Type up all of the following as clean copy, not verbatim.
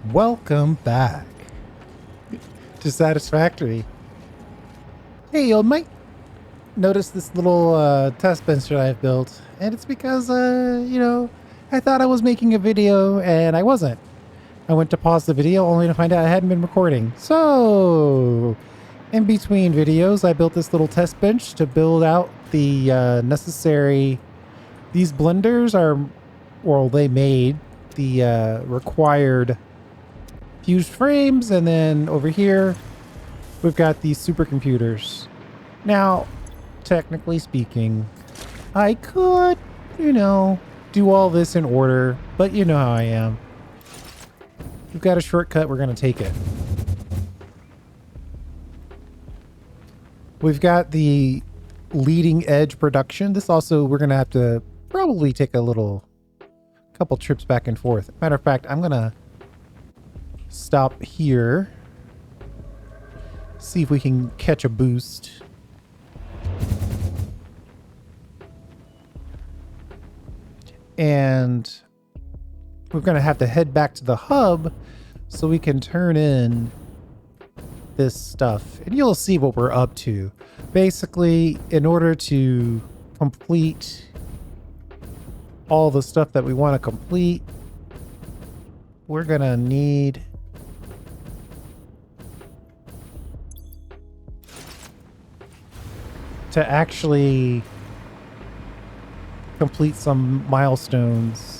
Welcome back to Satisfactory. Hey, you might notice this little test bench that I've built, and it's because, I thought I was making a video and I wasn't. I went to pause the video only to find out I hadn't been recording. So, in between videos, I built this little test bench to build out the necessary... These blenders are, well, they made the required fused frames, and then over here we've got these supercomputers. Now, technically speaking, I could, do all this in order, but you know how I am. We've got a shortcut, we're going to take it. We've got the leading edge production. This also, we're going to have to probably take a couple trips back and forth. Matter of fact, I'm going to stop here. See if we can catch a boost. And we're going to have to head back to the hub so we can turn in this stuff. And you'll see what we're up to. Basically, in order to complete all the stuff that we want to complete, we're going to need to actually complete some milestones.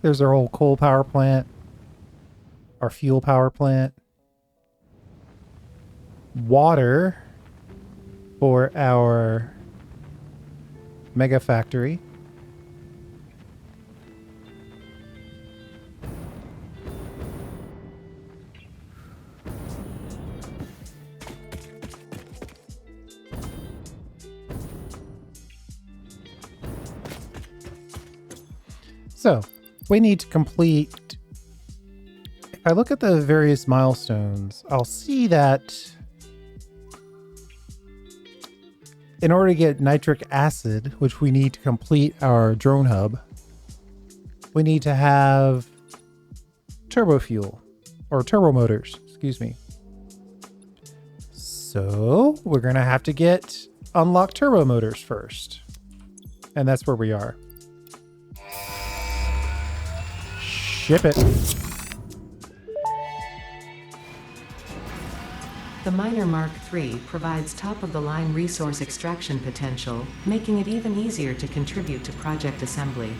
There's our old coal power plant, our fuel power plant, water for our mega factory. So we need to complete, if I look at the various milestones, I'll see that in order to get nitric acid, which we need to complete our drone hub, we need to have turbo fuel, or turbo motors, excuse me. So we're going to have to unlock turbo motors first. And that's where we are. Ship it. The Miner Mark III provides top-of-the-line resource extraction potential, making it even easier to contribute to project assembly.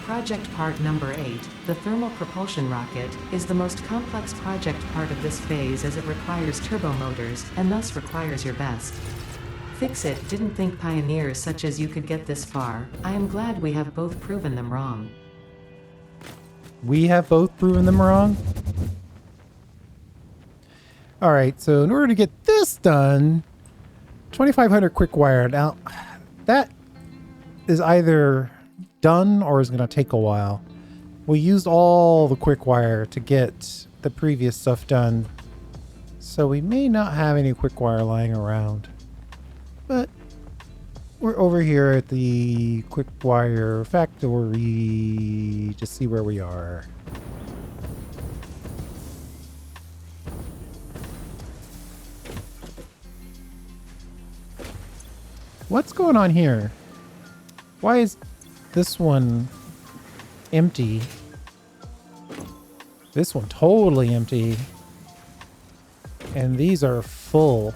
Project part number 8, the thermal propulsion rocket, is the most complex project part of this phase as it requires turbo motors, and thus requires your best. Fix It didn't think pioneers such as you could get this far. I am glad we have both proven them wrong. We have both proven them wrong. All right, so in order to get this done, 2500 quick wire. Now, that is either done or is going to take a while. We used all the quick wire to get the previous stuff done, so we may not have any quick wire lying around. But we're over here at the quick wire factory to see where we are. What's going on here? Why is this one empty? This one totally empty. And these are full.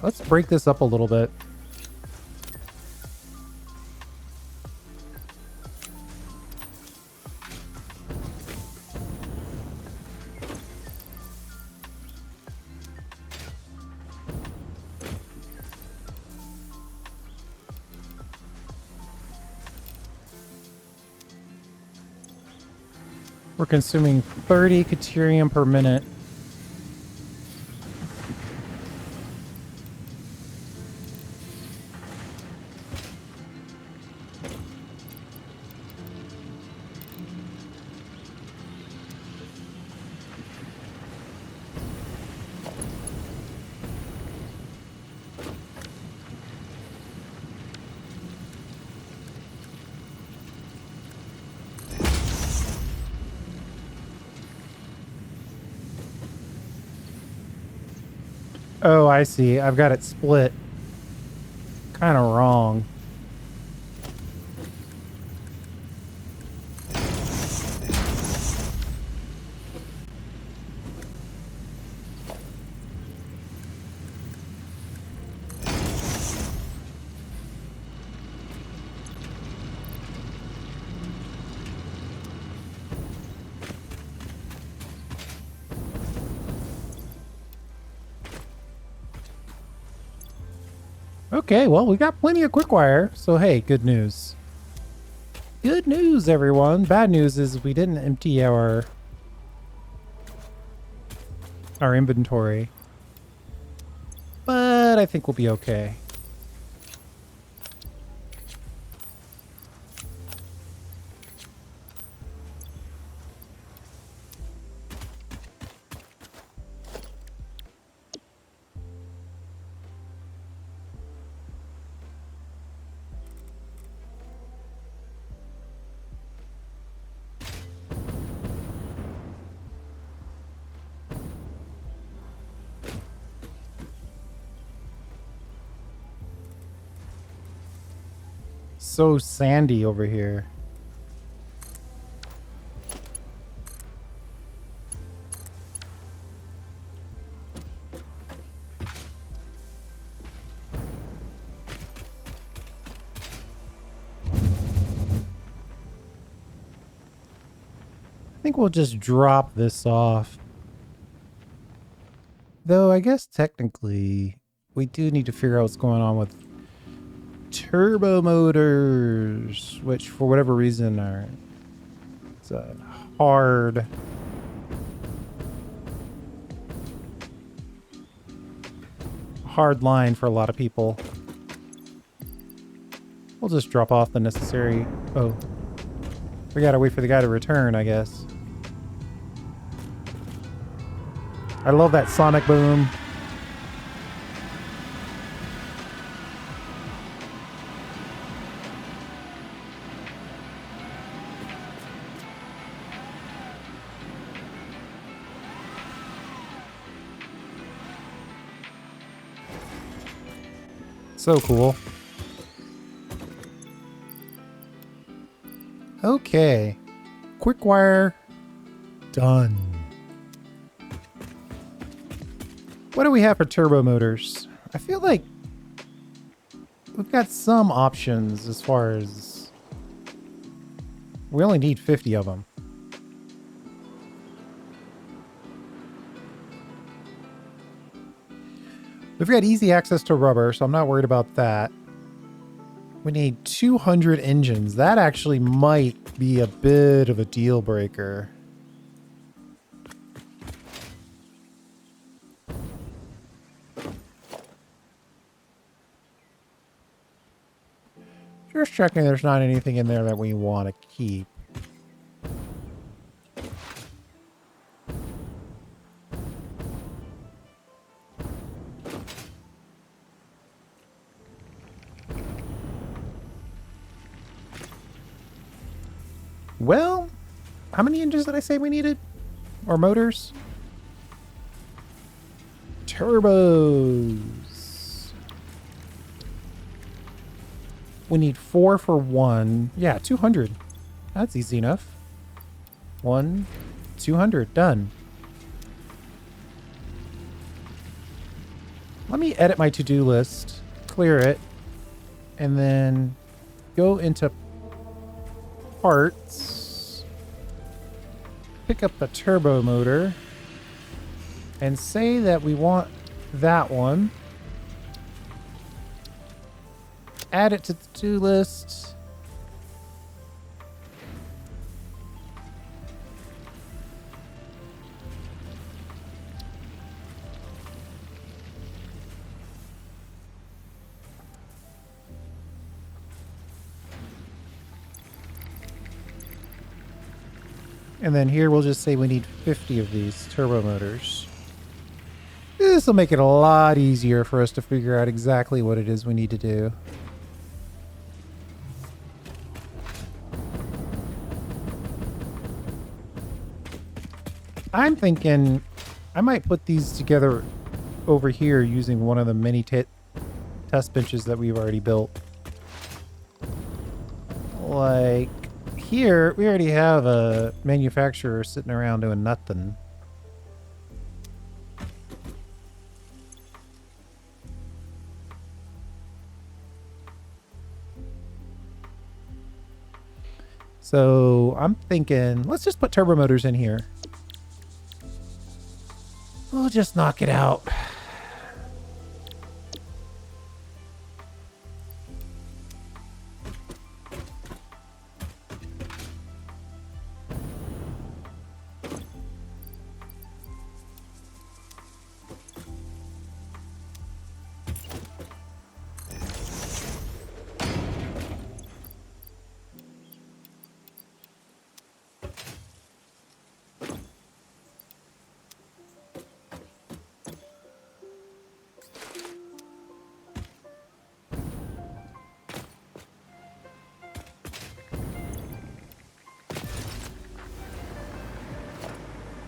Let's break this up a little bit. We're consuming 30 deuterium per minute. Oh, I see. I've got it split kind of wrong. Okay, well, we got plenty of quick wire, so hey, good news. Good news, everyone. Bad news is we didn't empty our inventory. But I think we'll be okay. So sandy over here. I think we'll just drop this off. Though I guess technically we do need to figure out what's going on with turbo motors, which for whatever reason are it's a hard line for a lot of people. We'll just drop off the necessary. Oh, we gotta wait for the guy to return, I guess. I love that sonic boom. So cool. Okay. Quick wire done. What do we have for turbo motors? I feel like we've got some options as far as we only need 50 of them. We've got easy access to rubber, so I'm not worried about that. We need 200 engines. That actually might be a bit of a deal breaker. Just checking there's not anything in there that we want to keep. Well, how many engines did I say we needed? Or motors? Turbos. We need 4 for 1. Yeah, 200. That's easy enough. 200. Done. Let me edit my to-do list, clear it, and then go into parts, pick up the turbo motor, and say that we want that one. Add it to the to-do list. And then here we'll just say we need 50 of these turbo motors. This will make it a lot easier for us to figure out exactly what it is we need to do. I'm thinking I might put these together over here using one of the many test benches that we've already built. Like here, we already have a manufacturer sitting around doing nothing. So I'm thinking, let's just put turbo motors in here. We'll just knock it out.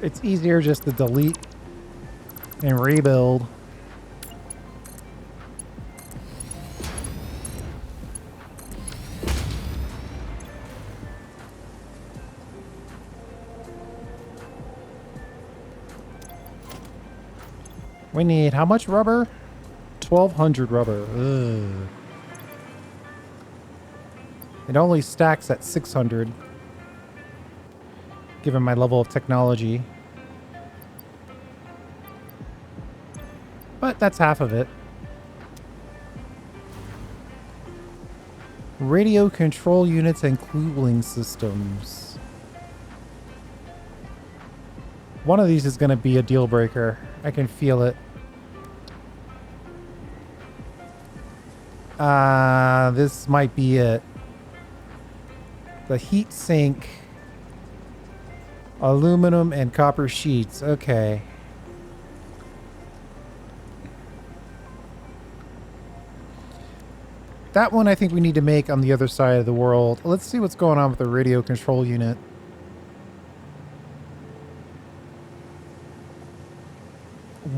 It's easier just to delete and rebuild. We need how much rubber? 1,200 rubber. Ugh. It only stacks at 600. Given my level of technology. But that's half of it. Radio control units and cooling systems. One of these is going to be a deal breaker. I can feel it. This might be it. The heat sink. Aluminum and copper sheets. Okay. That one I think we need to make on the other side of the world. Let's see what's going on with the radio control unit.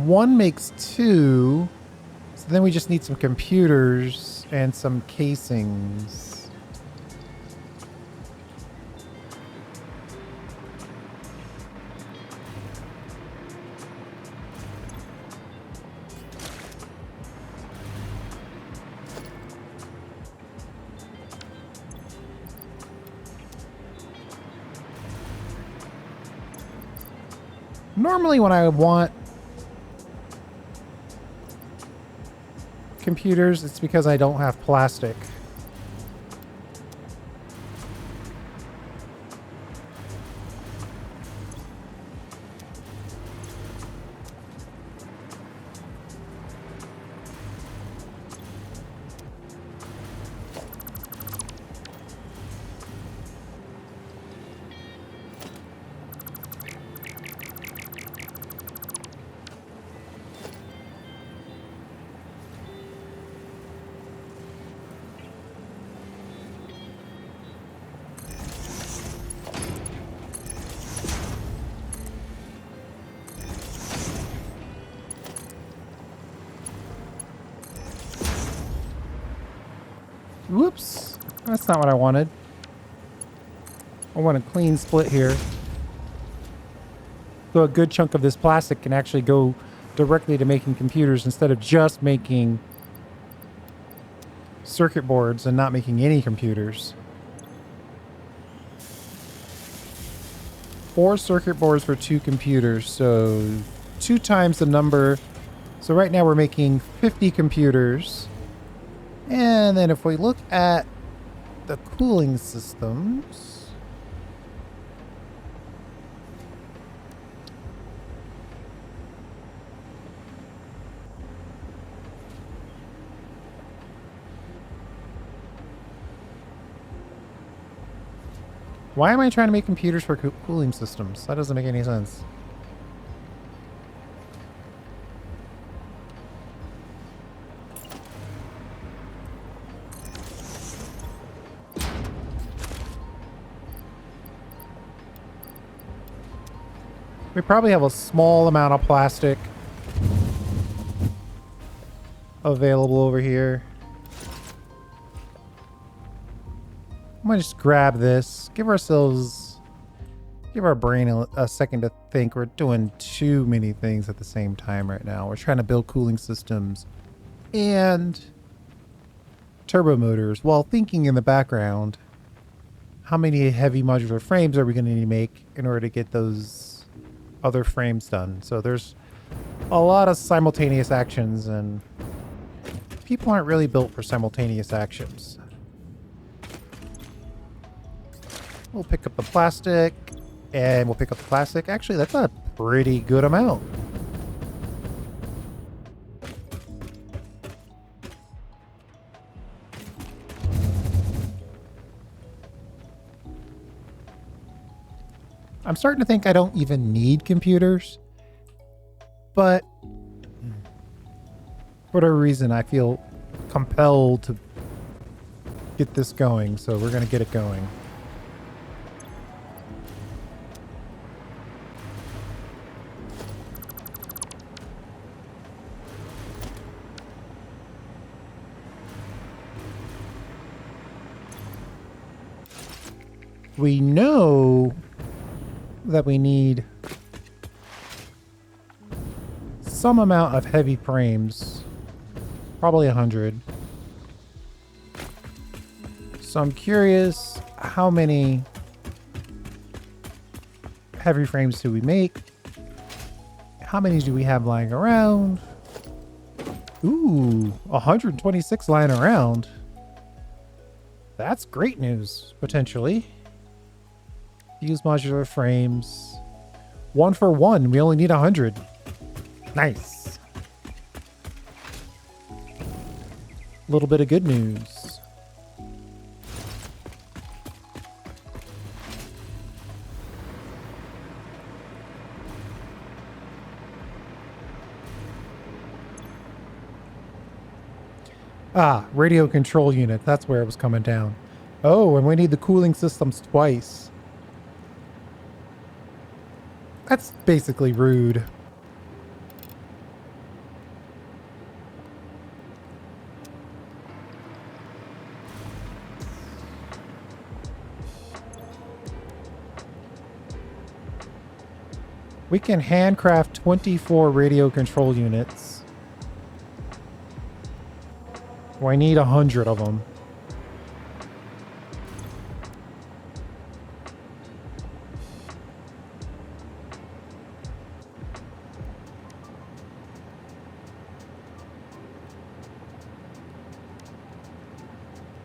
One makes two. So then we just need some computers and some casings. Normally when I want computers, it's because I don't have plastic. Whoops. That's not what I wanted. I want a clean split here. So a good chunk of this plastic can actually go directly to making computers instead of just making circuit boards and not making any computers. 4 circuit boards for 2 computers, so 2 times the number. So right now we're making 50 computers. And then if we look at the cooling systems, why am I trying to make computers for cooling systems? That doesn't make any sense. We probably have a small amount of plastic. available over here. I'm gonna just grab this. Give our brain a second to think. We're doing too many things at the same time right now. We're trying to build cooling systems and turbo motors while thinking in the background, how many heavy modular frames are we going to need to make in order to get those other frames done? So there's a lot of simultaneous actions, and people aren't really built for simultaneous actions. We'll pick up the plastic, and we'll pick up the plastic. Actually, that's a pretty good amount. I'm starting to think I don't even need computers, but for whatever reason, I feel compelled to get this going, so we're going to get it going. We know that we need some amount of heavy frames, probably 100. So I'm curious, how many heavy frames do we make? How many do we have lying around? Ooh, 126 lying around. That's great news, potentially. Use modular frames. 1 for 1. We only need 100. Nice. A little bit of good news. Ah, radio control unit. That's where it was coming down. Oh, and we need the cooling systems twice. That's basically rude. We can handcraft 24 radio control units. Well, I need 100 of them.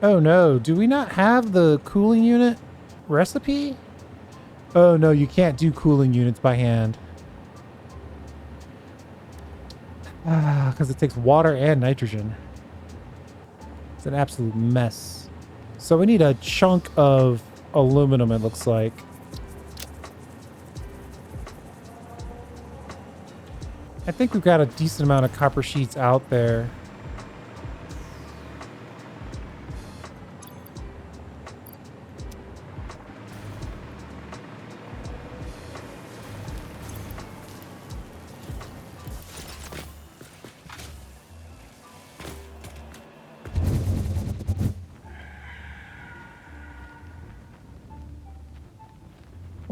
Oh no, do we not have the cooling unit recipe? Oh no, you can't do cooling units by hand. Ah, because it takes water and nitrogen. It's an absolute mess. So we need a chunk of aluminum, it looks like. I think we've got a decent amount of copper sheets out there.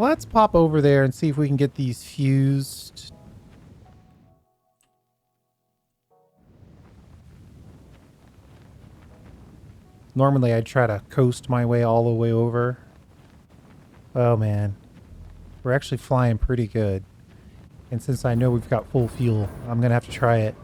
Let's pop over there and see if we can get these fused. Normally I'd try to coast my way all the way over. Oh man. We're actually flying pretty good. And since I know we've got full fuel, I'm gonna have to try it.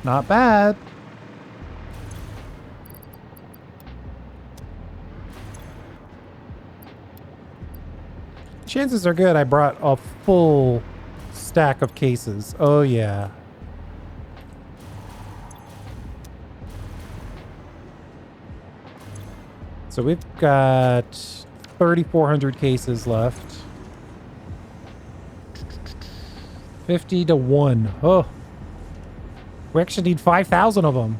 Not bad. Chances are good I brought a full stack of cases. Oh yeah. So we've got 3,400 cases left. 50 to 1. Oh. We actually need 5,000 of them.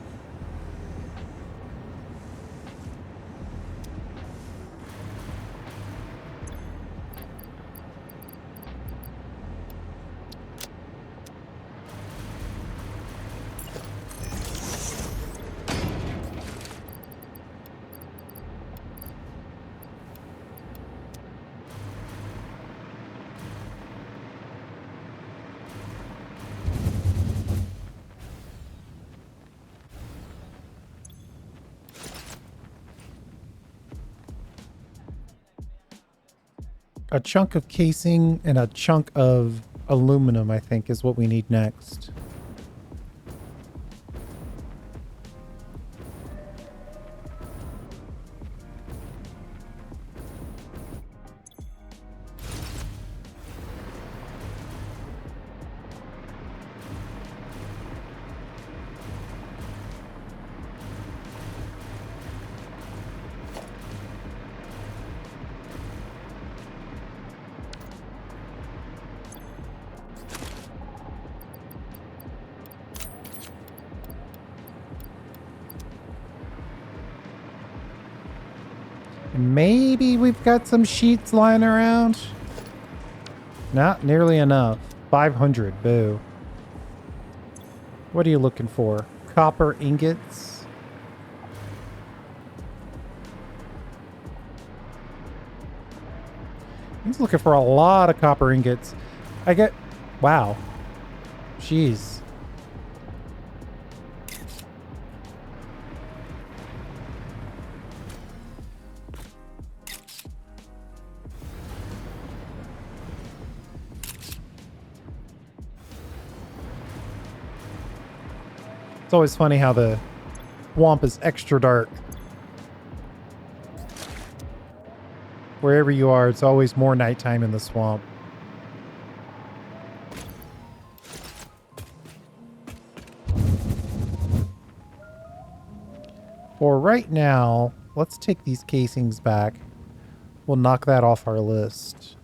A chunk of casing and a chunk of aluminum, I think, is what we need next. Maybe we've got some sheets lying around. Not nearly enough. 500, boo. What are you looking for? Copper ingots? He's looking for a lot of copper ingots. I get... Wow. Jeez. It's always funny how the swamp is extra dark. Wherever you are, it's always more nighttime in the swamp. For right now, let's take these casings back. We'll knock that off our list.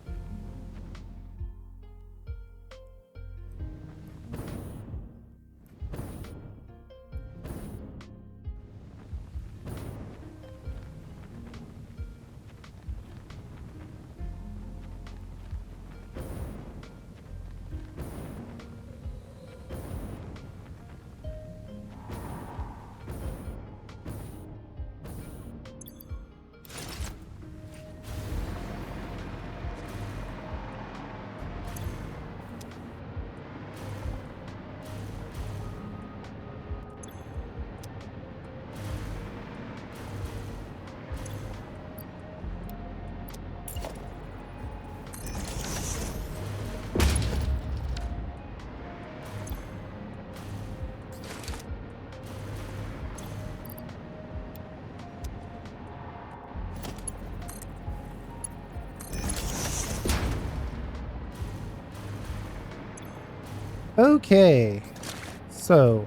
Okay, so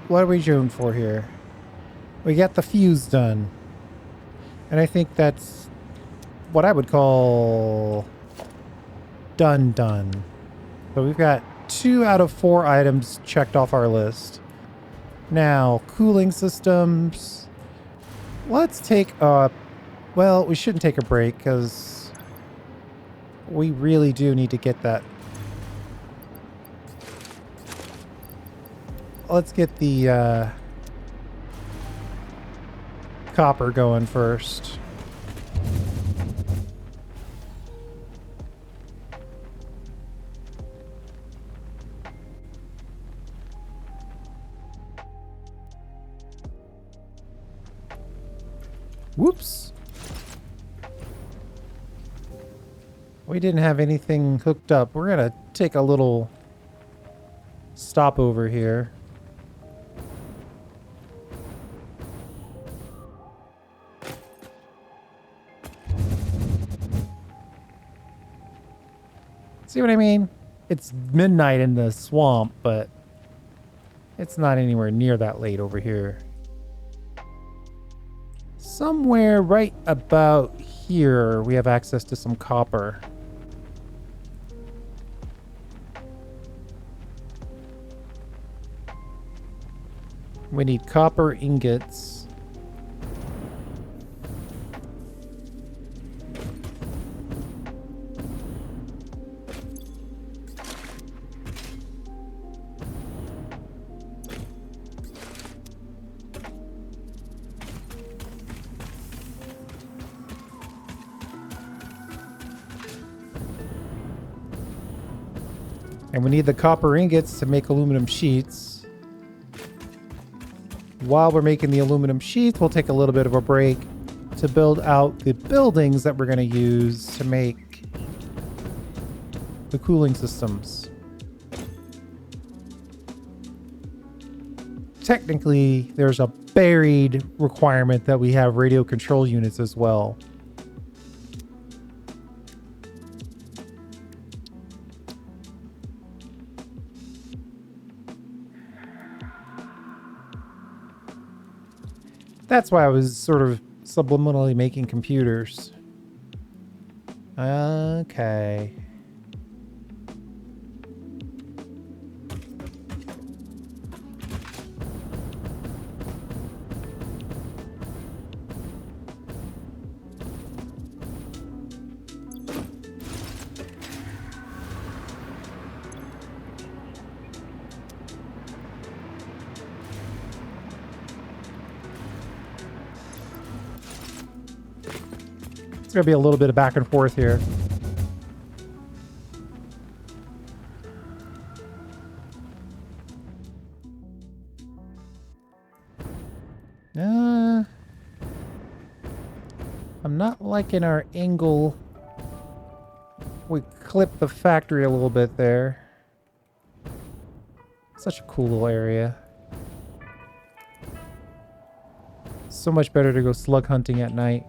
what are we doing for here? We got the fuse done, and I think that's what I would call done. So we've got 2 out of 4 items checked off our list. Now, cooling systems. Let's take a... Well, we shouldn't take a break because we really do need to get that. Let's get the copper going first. Whoops. We didn't have anything hooked up. We're gonna take a little stopover here. See what I mean? It's midnight in the swamp, but it's not anywhere near that late over here. Somewhere right about here, we have access to some copper. We need copper ingots. And we need the copper ingots to make aluminum sheets. While we're making the aluminum sheets, we'll take a little bit of a break to build out the buildings that we're going to use to make the cooling systems. Technically, there's a buried requirement that we have radio control units as well. That's why I was sort of subliminally making computers. Okay. It's going to be a little bit of back and forth here. I'm not liking our angle. We clipped the factory a little bit there. Such a cool little area. So much better to go slug hunting at night.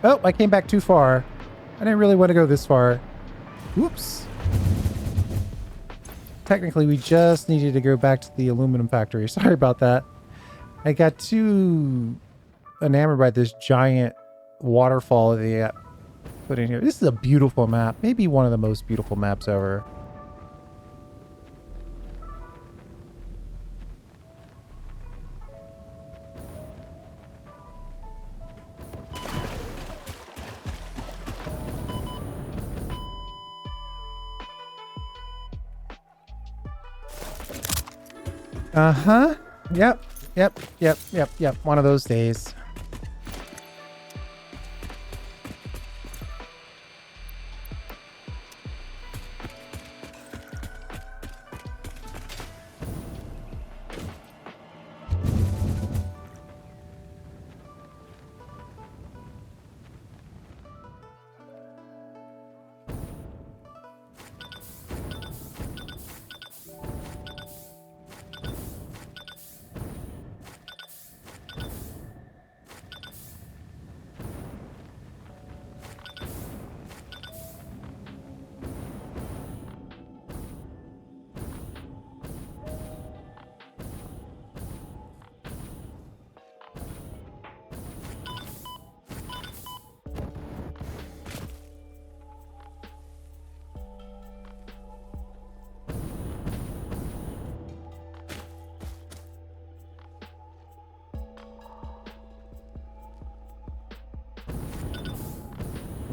Oh, I came back too far. I didn't really want to go this far. Whoops. Technically, we just needed to go back to the aluminum factory. Sorry about that. I got too enamored by this giant waterfall that they put in here. This is a beautiful map. Maybe one of the most beautiful maps ever. Uh-huh. Yep. One of those days.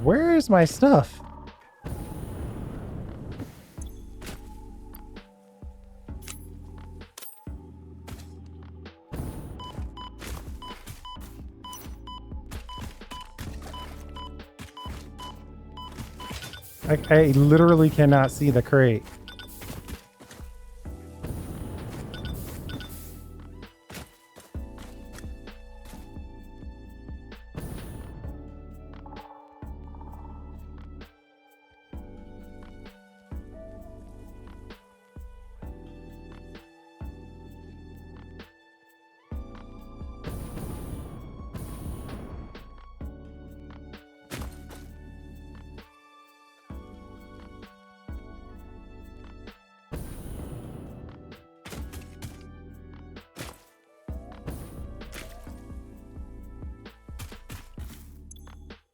Where is my stuff? I literally cannot see the crate.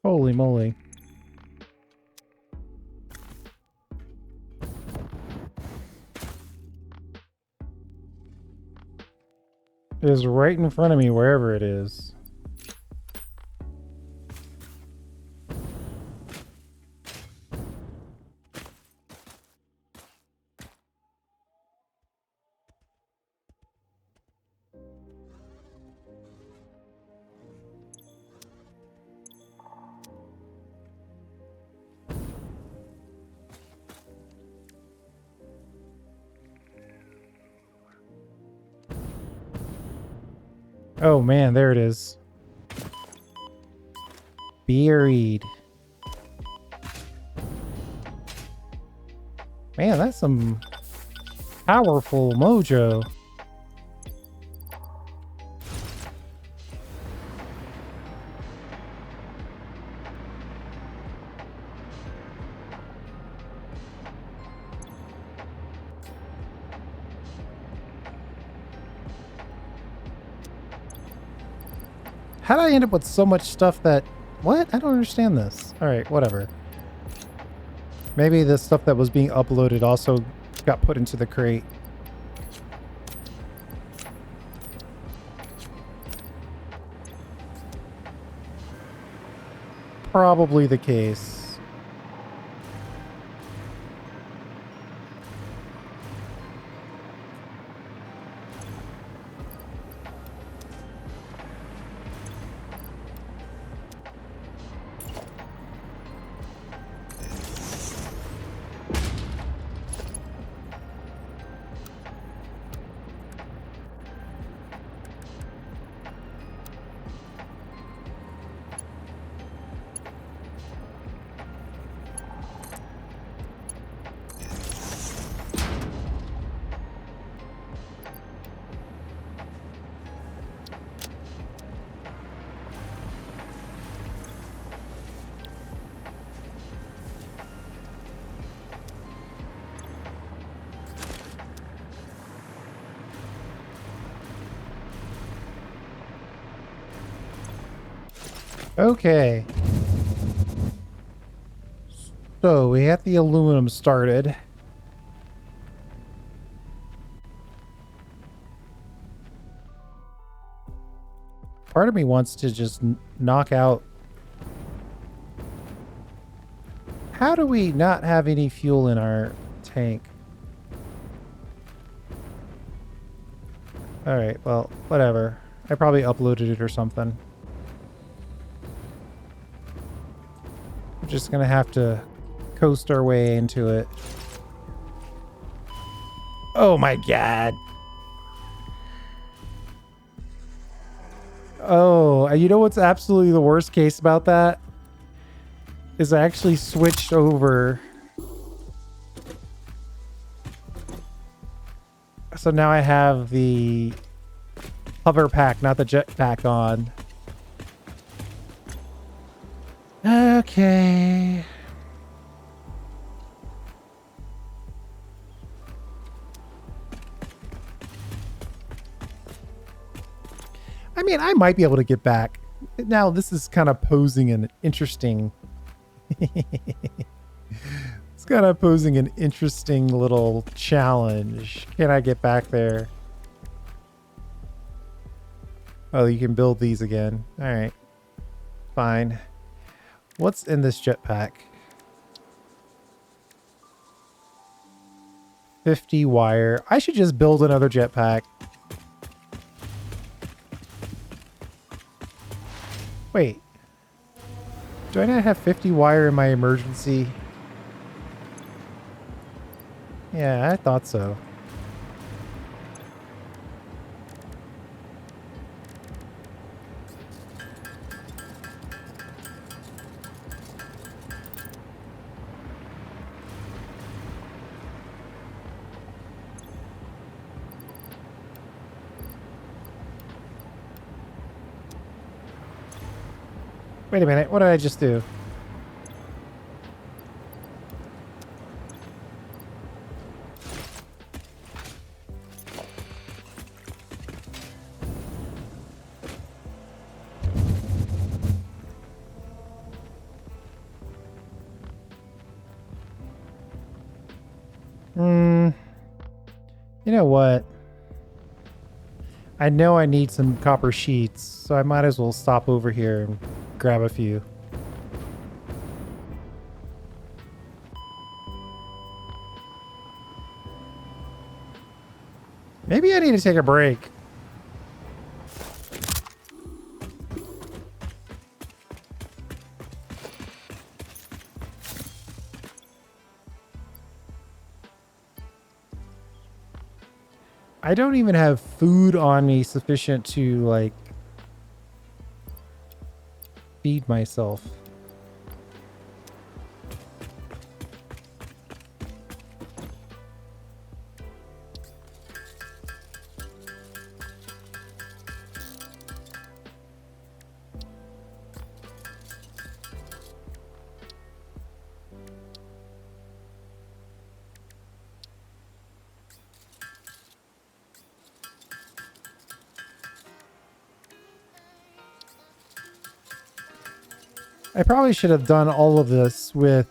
Holy moly. is right in front of me, wherever it is. Oh man, there it is. Buried. Man, that's some powerful mojo. How did I end up with so much stuff that... What? I don't understand this. Alright, whatever. Maybe the stuff that was being uploaded also got put into the crate. Probably the case. Okay. So we have the aluminum started. Part of me wants to just knock out... How do we not have any fuel in our tank? Alright, well, whatever. I probably uploaded it or something. We're just gonna have to coast our way into it. Oh my god. Oh, you know what's absolutely the worst case about that? Is I actually switched over. So now I have the hover pack, not the jet pack on. Okay. I mean, I might be able to get back. Now, this is kind of posing an interesting... It's kind of posing an interesting little challenge. Can I get back there? Oh, you can build these again. All right. Fine. What's in this jetpack? 50 wire. I should just build another jetpack. Wait. Do I not have 50 wire in my emergency? Yeah, I thought so. Wait a minute, what did I just do? You know what? I know I need some copper sheets, so I might as well stop over here and grab a few. Maybe I need to take a break. I don't even have food on me sufficient to, like, feed myself. I probably should have done all of this with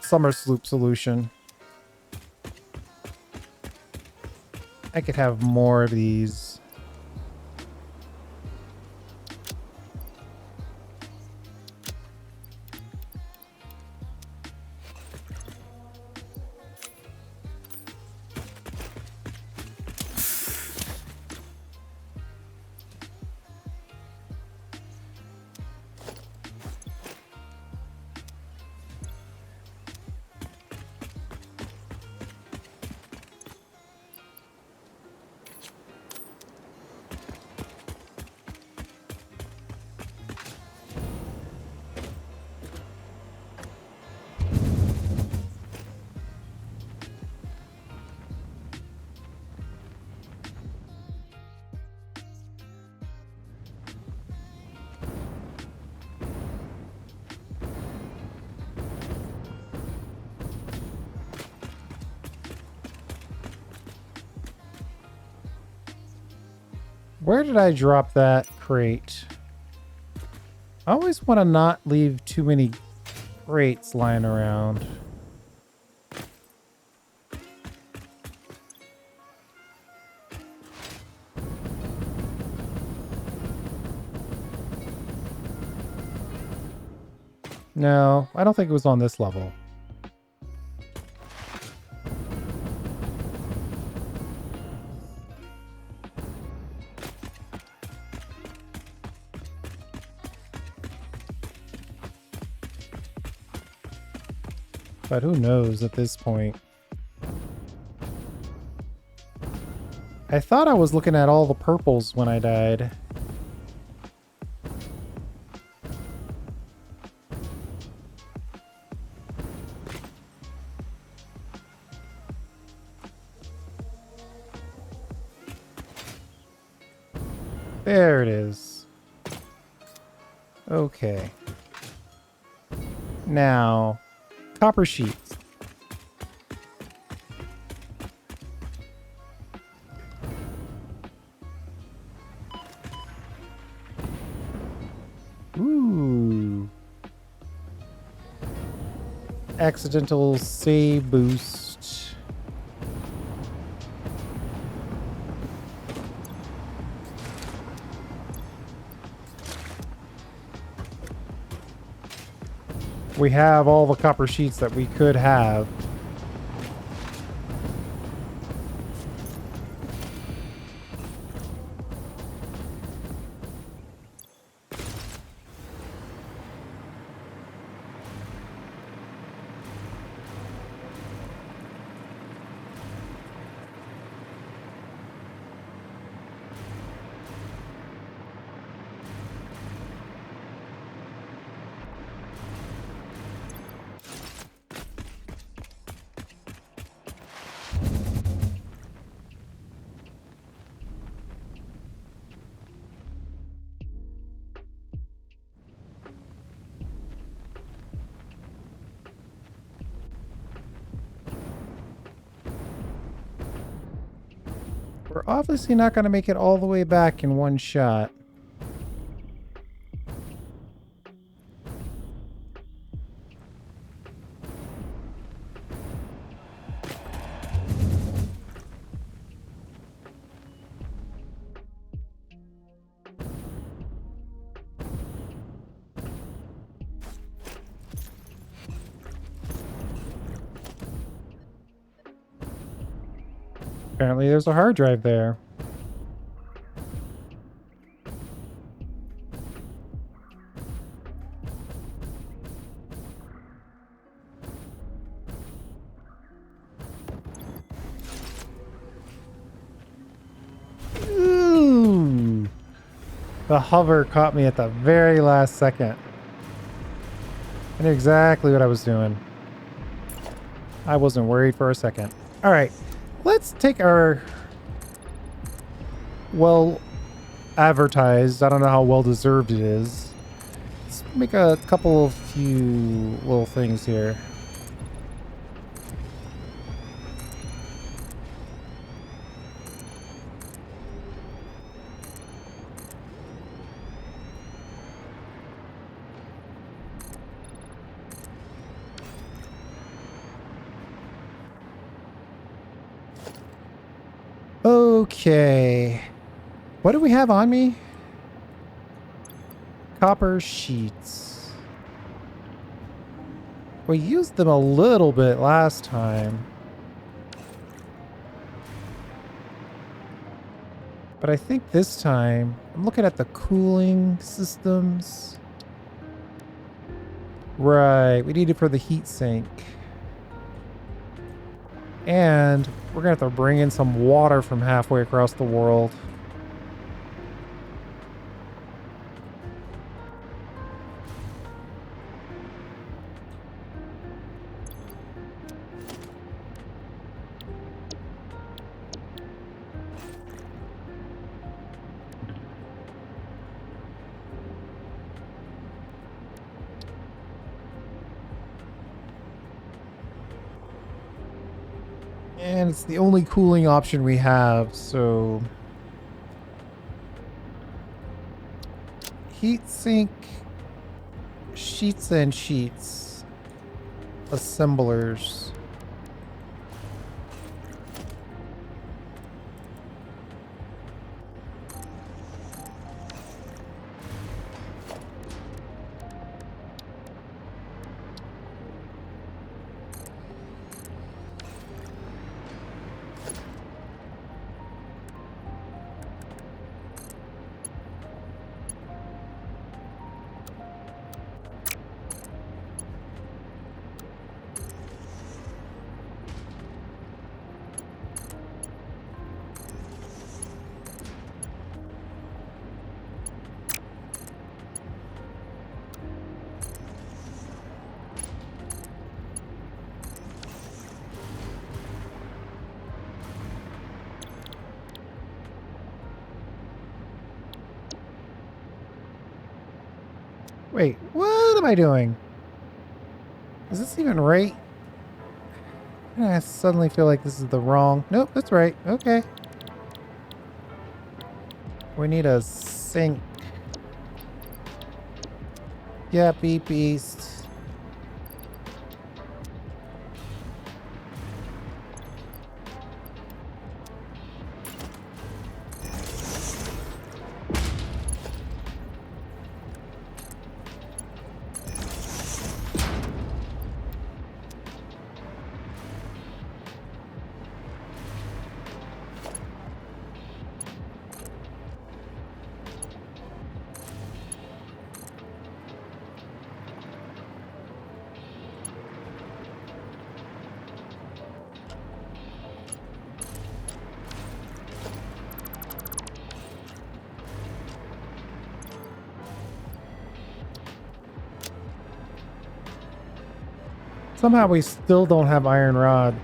Summer Sloop solution. I could have more of these. Where did I drop that crate? I always want to not leave too many crates lying around. No, I don't think it was on this level. But who knows at this point? I thought I was looking at all the purples when I died. There it is. Okay. Now, copper sheets. Ooh. Accidental save boost. We have all the copper sheets that we could have. We're obviously not going to make it all the way back in one shot. Apparently there's a hard drive there. Ooh. The hover caught me at the very last second. I knew exactly what I was doing. I wasn't worried for a second. All right, let's take our well advertised, I don't know how well deserved it is. Let's make a couple of few little things here. Okay. What do we have on me? Copper sheets. We used them a little bit last time. But I think this time, I'm looking at the cooling systems. Right, we need it for the heat sink. And we're gonna have to bring in some water from halfway across the world. And it's the only cooling option we have, so... Heat sink, sheets and sheets, assemblers. Wait, what am I doing? Is this even right? I suddenly feel like this is the wrong... Nope, that's right. Okay. We need a sink. Yeah, beep east. Somehow we still don't have iron rods.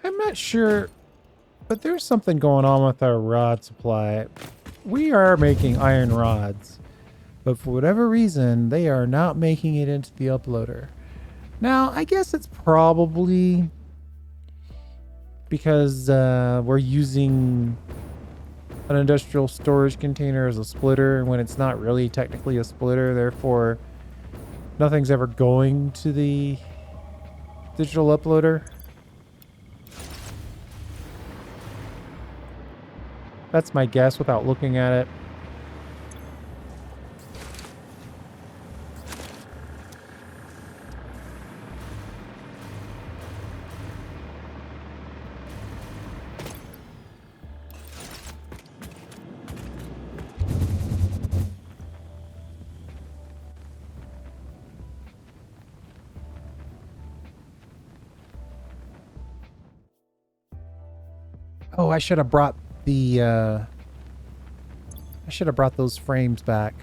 I'm not sure, but there's something going on with our rod supply. We are making iron rods, But for whatever reason, they are not making it into the uploader. Now, I guess it's probably because we're using an industrial storage container as a splitter, when it's not really technically a splitter, therefore nothing's ever going to the digital uploader. That's my guess without looking at it. Oh, I should have brought the I should have brought those frames back.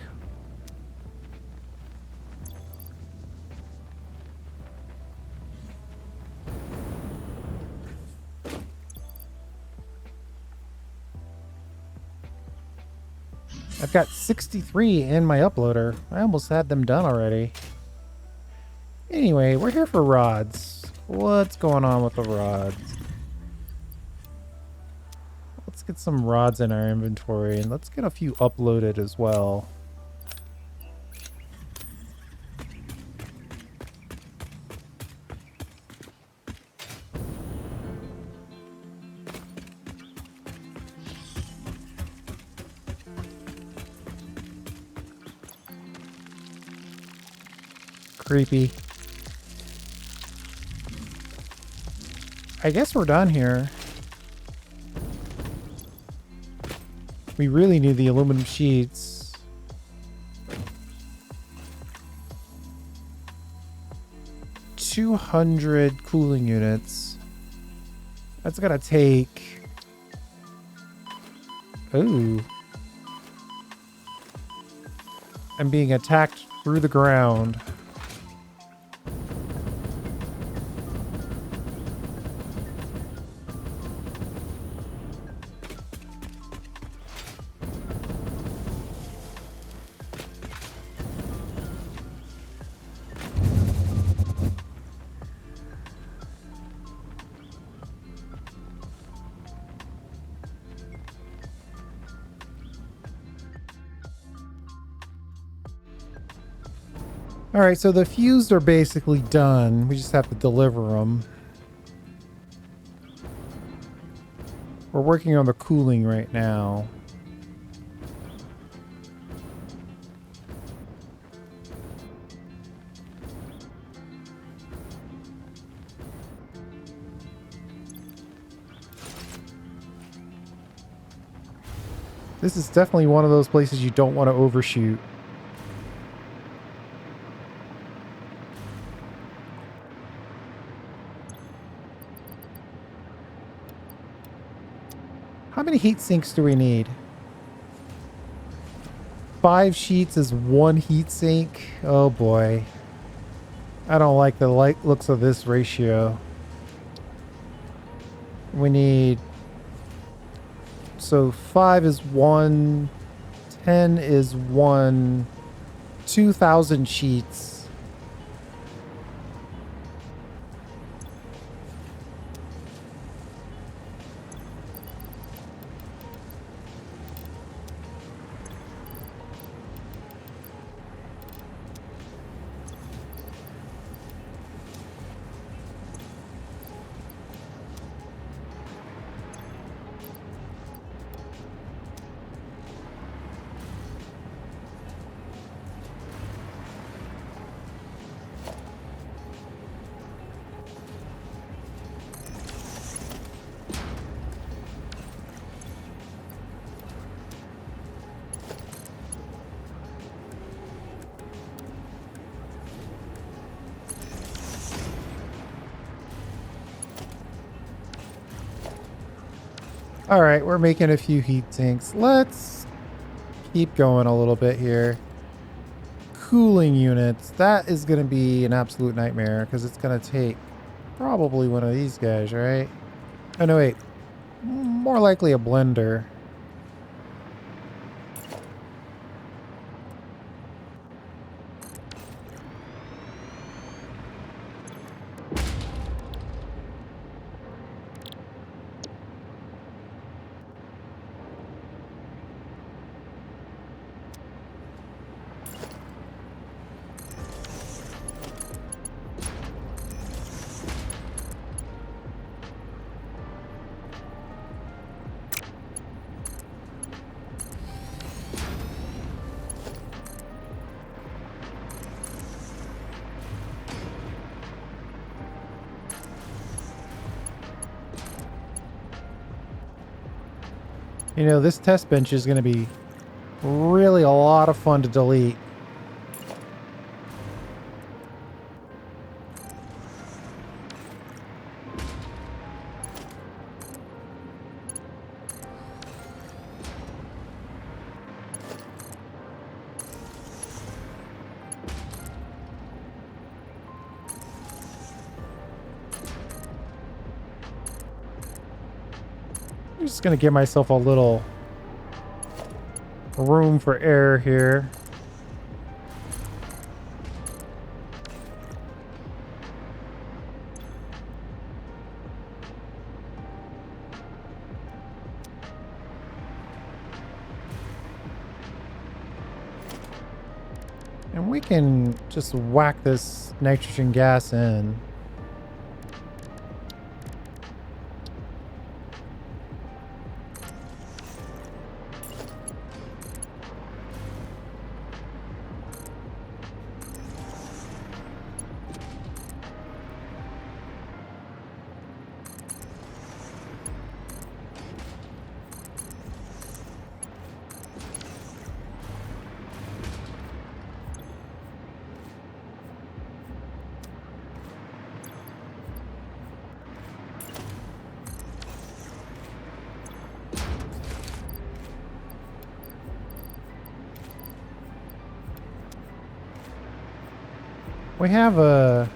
I've got 63 in my uploader. I almost had them done already. Anyway, we're here for rods. What's going on with the rods? Let's get some rods in our inventory, and let's get a few uploaded as well. Creepy. I guess we're done here. We really need the aluminum sheets. $200 cooling units. That's gonna take... Ooh. I'm being attacked through the ground. All right, so the fused are basically done. We just have to deliver them. We're working on the cooling right now. This is definitely one of those places you don't want to overshoot. How many heat sinks do we need? 5 sheets is 1 heat sink. Oh boy. I don't like the looks of this ratio. We need... So 5 is 1, 10 is 1, 2,000 sheets. All right, we're making a few heat sinks. Let's keep going a little bit here. Cooling units. That is going to be an absolute nightmare because it's going to take probably one of these guys, right? Oh, no, wait. More likely a blender. You know, this test bench is going to be really a lot of fun to delete. I'm just going to give myself a little room for error here. And we can just whack this nitrogen gas in. We have a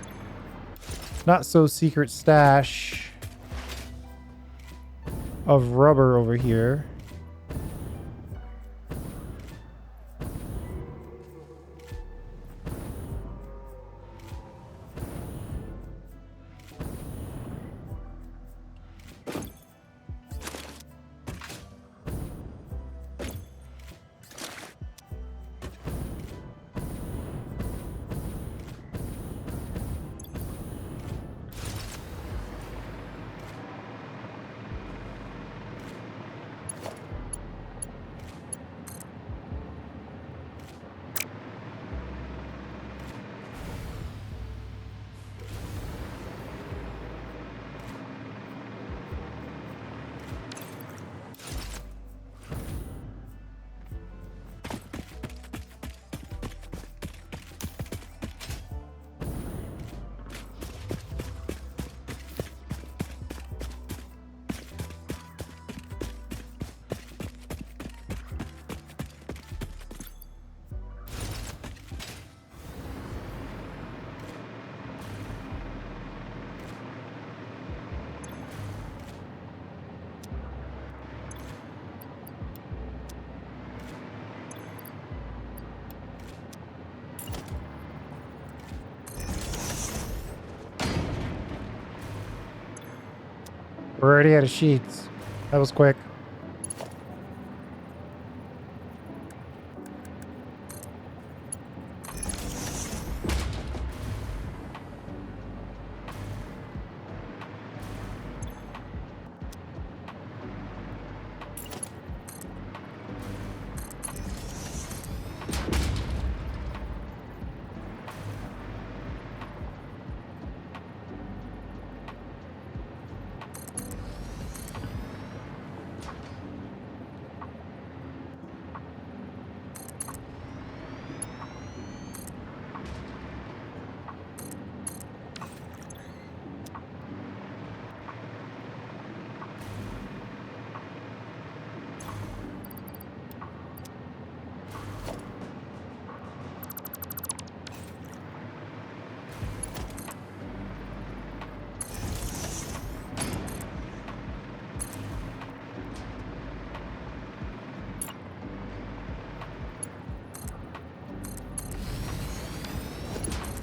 not so secret stash of rubber over here. We're already out of sheets. That was quick.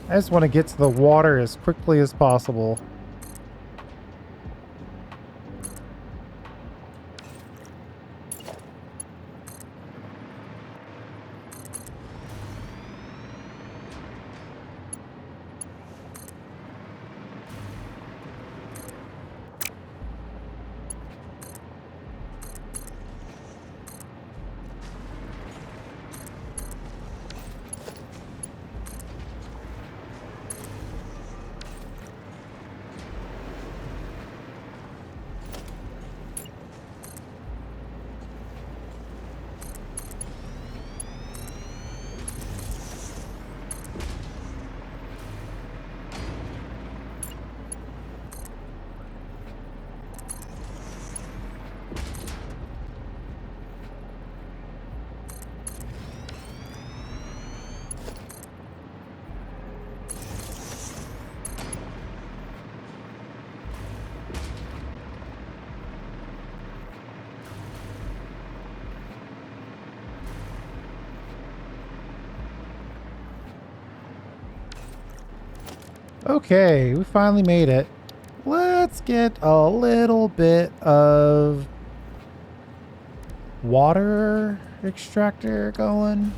I just want to get to the water as quickly as possible. Okay, we finally made it. Let's get a little bit of water extractor going.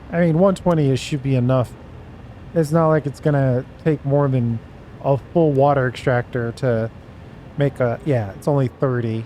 I mean, 120 should be enough. It's not like it's gonna take more than a full water extractor to make a... Yeah, it's only 30.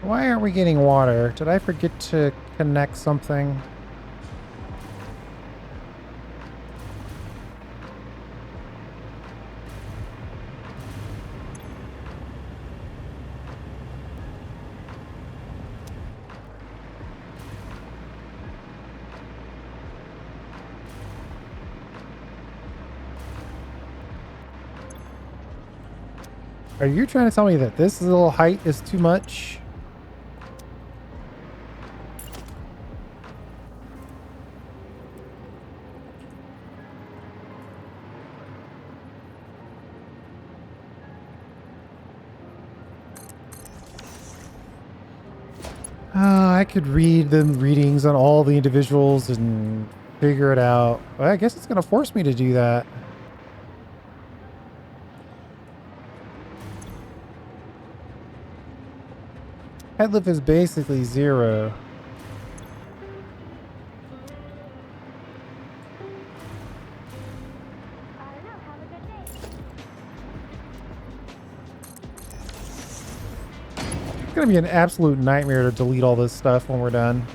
Why aren't we getting water? Did I forget to connect something? Are you trying to tell me that this little height is too much? I could read the readings on all the individuals and figure it out. Well, I guess it's going to force me to do that. Head lift is basically 0. It's going to be an absolute nightmare to delete all this stuff when we're done.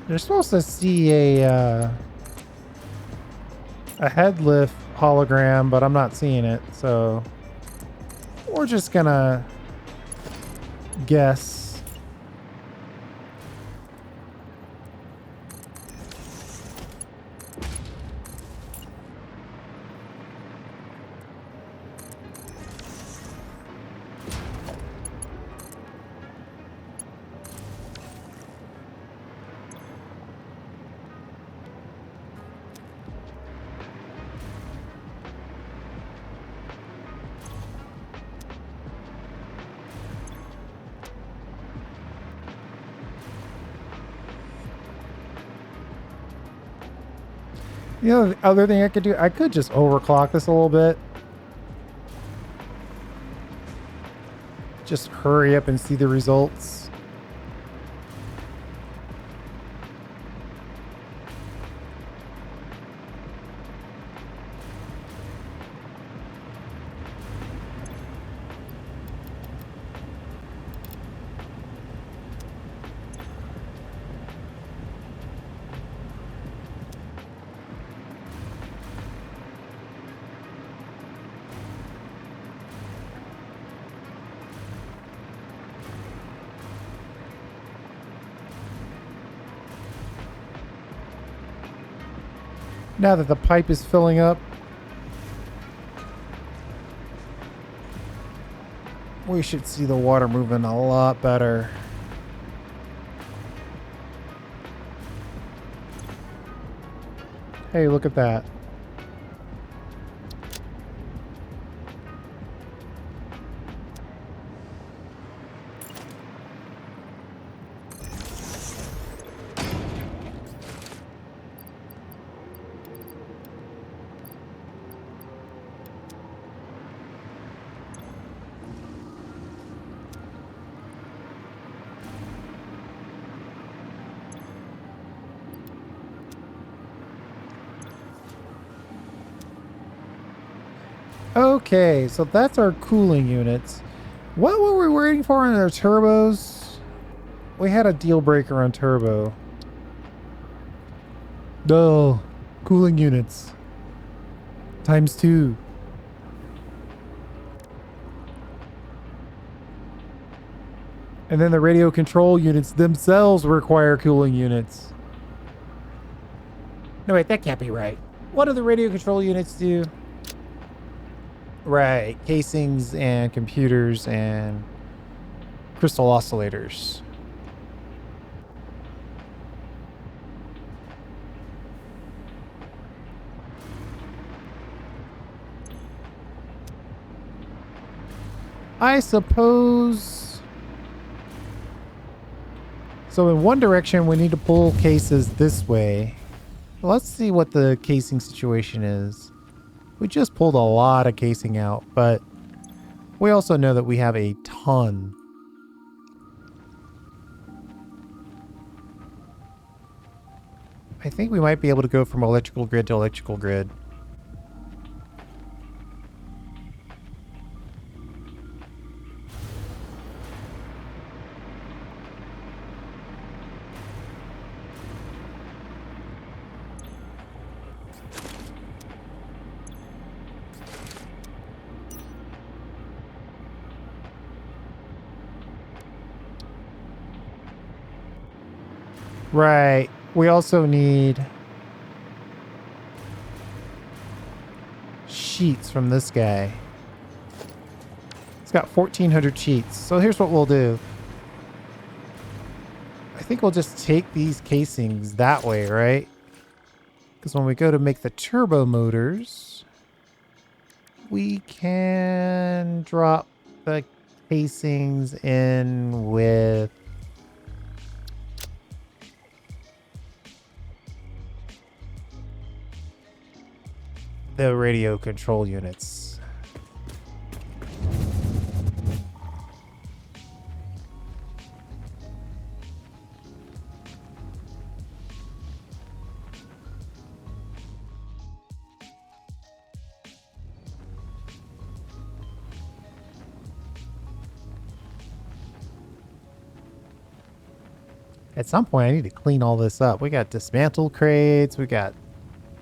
You're supposed to see a head lift hologram, but I'm not seeing it, so we're just gonna guess. You know, the other thing I could do, I could just overclock this a little bit. Just hurry up and see the results. Now that the pipe is filling up, we should see the water moving a lot better. Hey, look at that. Okay, so that's our cooling units. What were we waiting for on our turbos? We had a deal breaker on turbo. No, cooling units. ×2. And then the radio control units themselves require cooling units. No, wait, that can't be right. What do the radio control units do? Right, casings and computers and crystal oscillators. I suppose. So in one direction, we need to pull cases this way. Let's see what the casing situation is. We just pulled a lot of casing out, but we also know that we have a ton. I think we might be able to go from electrical grid to electrical grid. Right. We also need sheets from this guy. It's got 1,400 sheets. So here's what we'll do. I think we'll just take these casings that way, right? Because when we go to make the turbo motors, we can drop the casings in with the radio control units. At some point, I need to clean all this up. We got dismantled crates. We got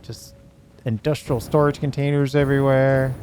just industrial storage containers everywhere.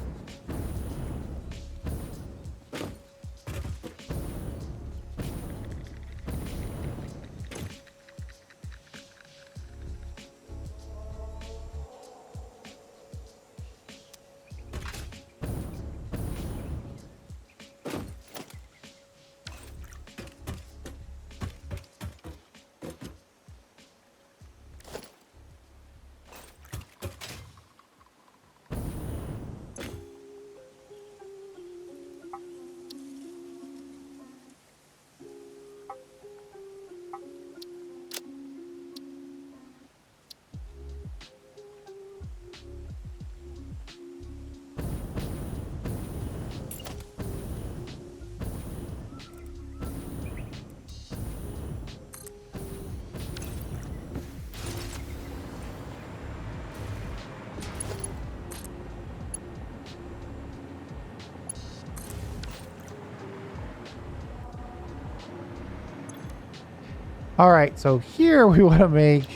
All right, so here we want to make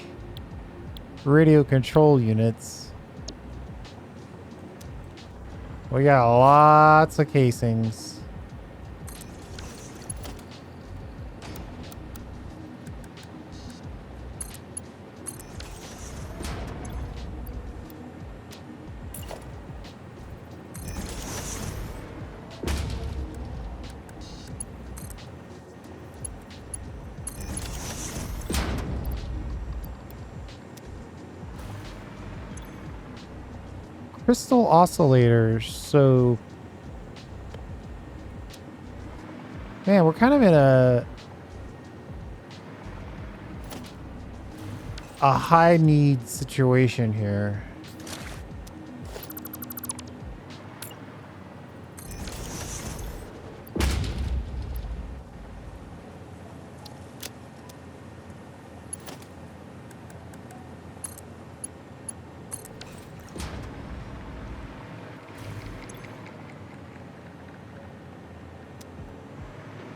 radio control units. We got lots of casings. Crystal oscillators. So, man, we're kind of in a high need situation here.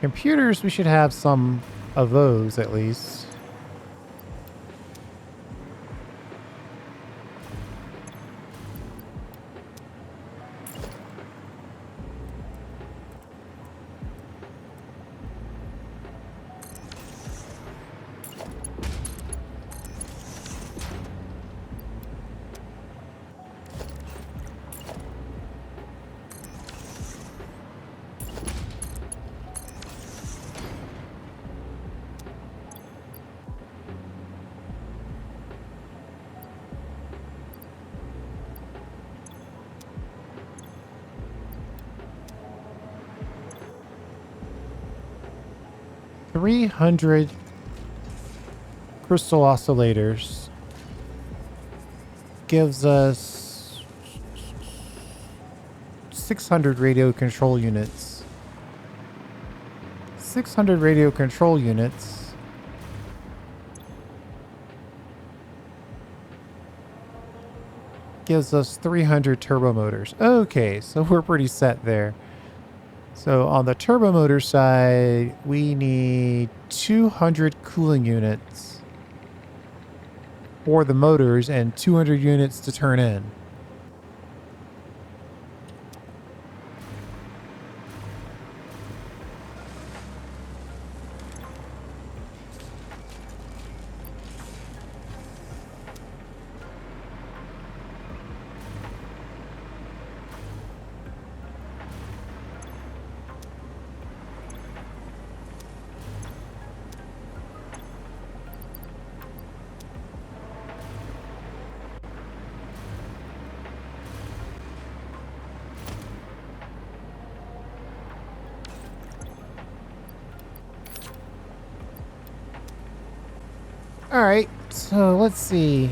Computers, we should have some of those at least. $300 crystal oscillators gives us 600 radio control units. 600 radio control units gives us 300 turbo motors. Okay, so we're pretty set there. So on the turbo motor side, we need 200 cooling units for the motors and 200 units to turn in. All right, so let's see.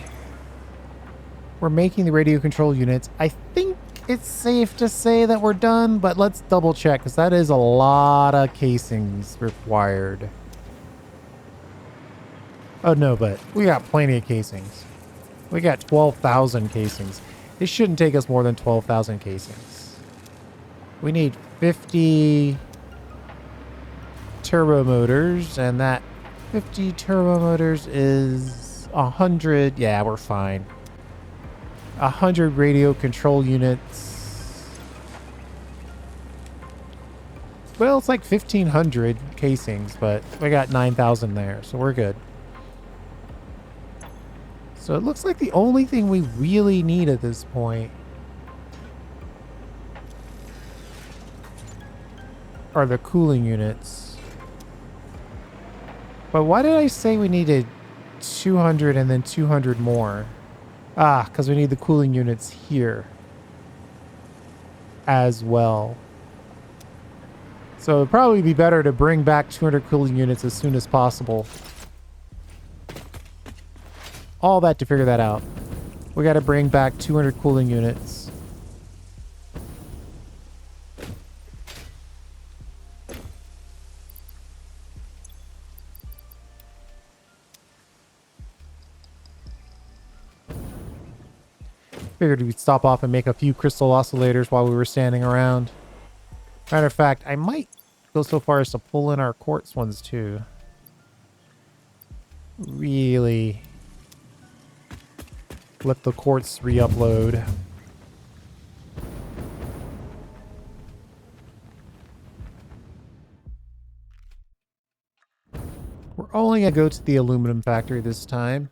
We're making the radio control units. I think it's safe to say that we're done, but let's double check because that is a lot of casings required. Oh no, but we got plenty of casings. We got 12,000 casings. It shouldn't take us more than 12,000 casings. We need 50 turbo motors, and that 50 turbo motors is 100. Yeah, we're fine. 100 radio control units. Well, it's like 1,500 casings, but we got 9,000 there, so we're good. So it looks like the only thing we really need at this point are the cooling units. But why did I say we needed 200 and then 200 more? Ah, because we need the cooling units here as well. So it'd probably be better to bring back 200 cooling units as soon as possible. All that to figure that out. We got to bring back 200 cooling units. Figured we'd stop off and make a few crystal oscillators while we were standing around. Matter of fact, I might go so far as to pull in our quartz ones too. Really let the quartz re-upload. We're only gonna go to the aluminum factory this time.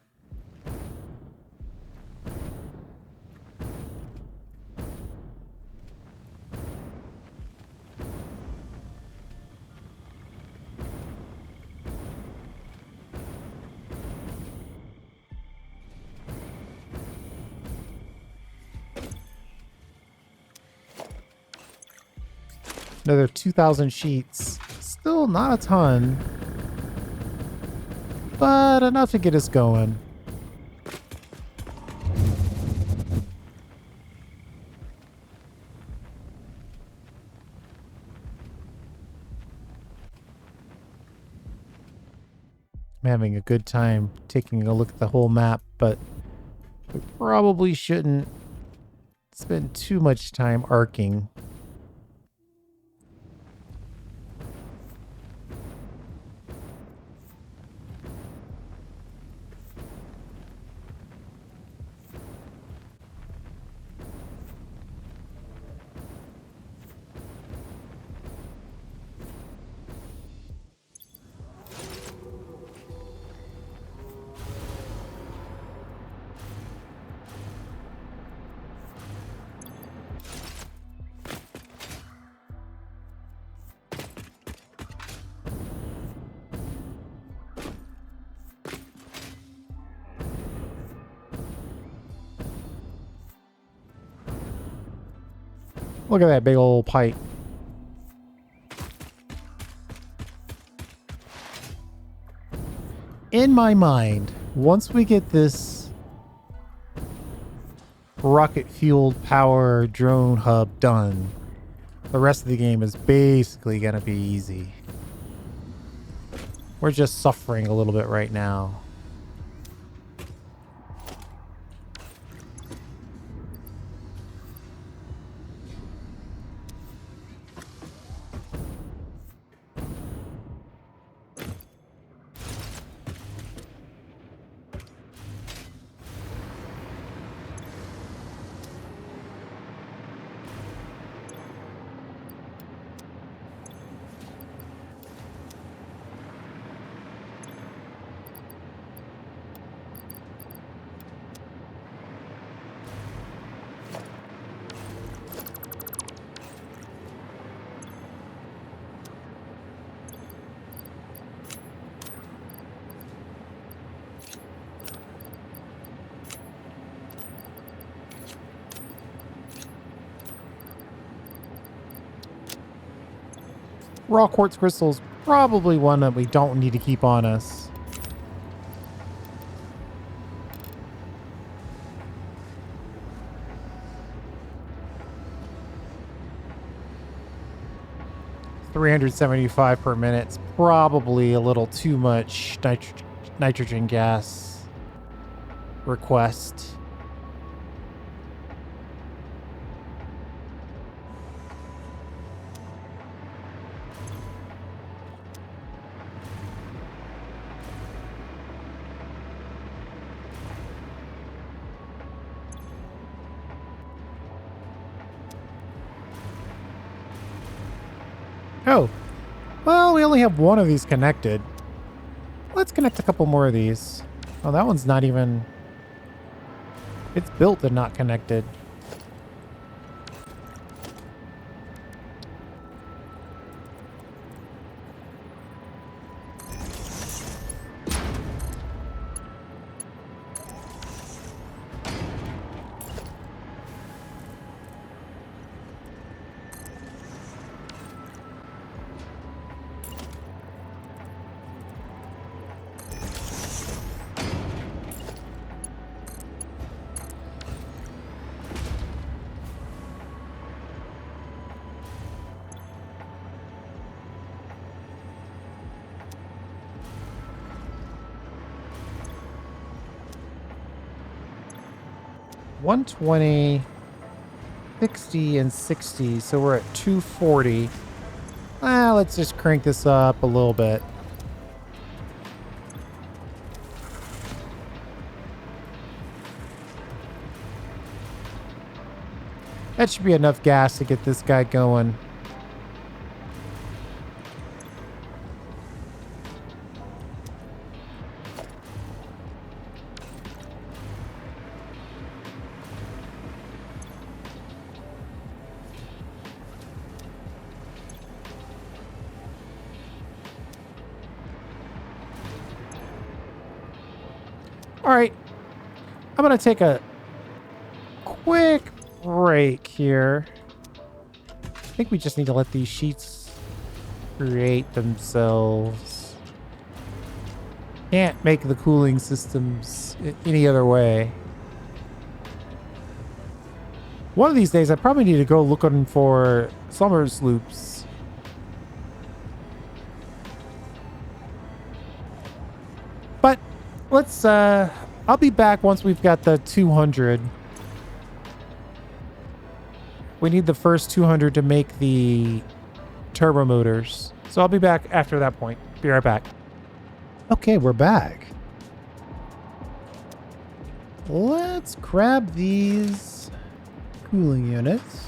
Another 2,000 sheets. Still not a ton, but enough to get us going. I'm having a good time taking a look at the whole map, but we probably shouldn't spend too much time arcing. Look at that big old pipe. In my mind, once we get this rocket-fueled power drone hub done, the rest of the game is basically going to be easy. We're just suffering a little bit right now. Raw quartz crystals, probably one that we don't need to keep on us. $375 per minute's probably a little too much nitrogen gas request. Oh, well, we only have one of these connected. Let's connect a couple more of these. Oh, that one's not even... It's built and not connected. $120, 60, and 60, so we're at 240. Let's just crank this up a little bit. That should be enough gas to get this guy going. All right, I'm going to take a quick break here. think we just need to let these sheets create themselves. Can't make the cooling systems any other way. One of these days, I probably need to go looking for summer sloops. But let's, I'll be back once we've got the 200. We need the first 200 to make the turbo motors. So I'll be back after that point. Be right back. Okay, we're back. Let's grab these cooling units.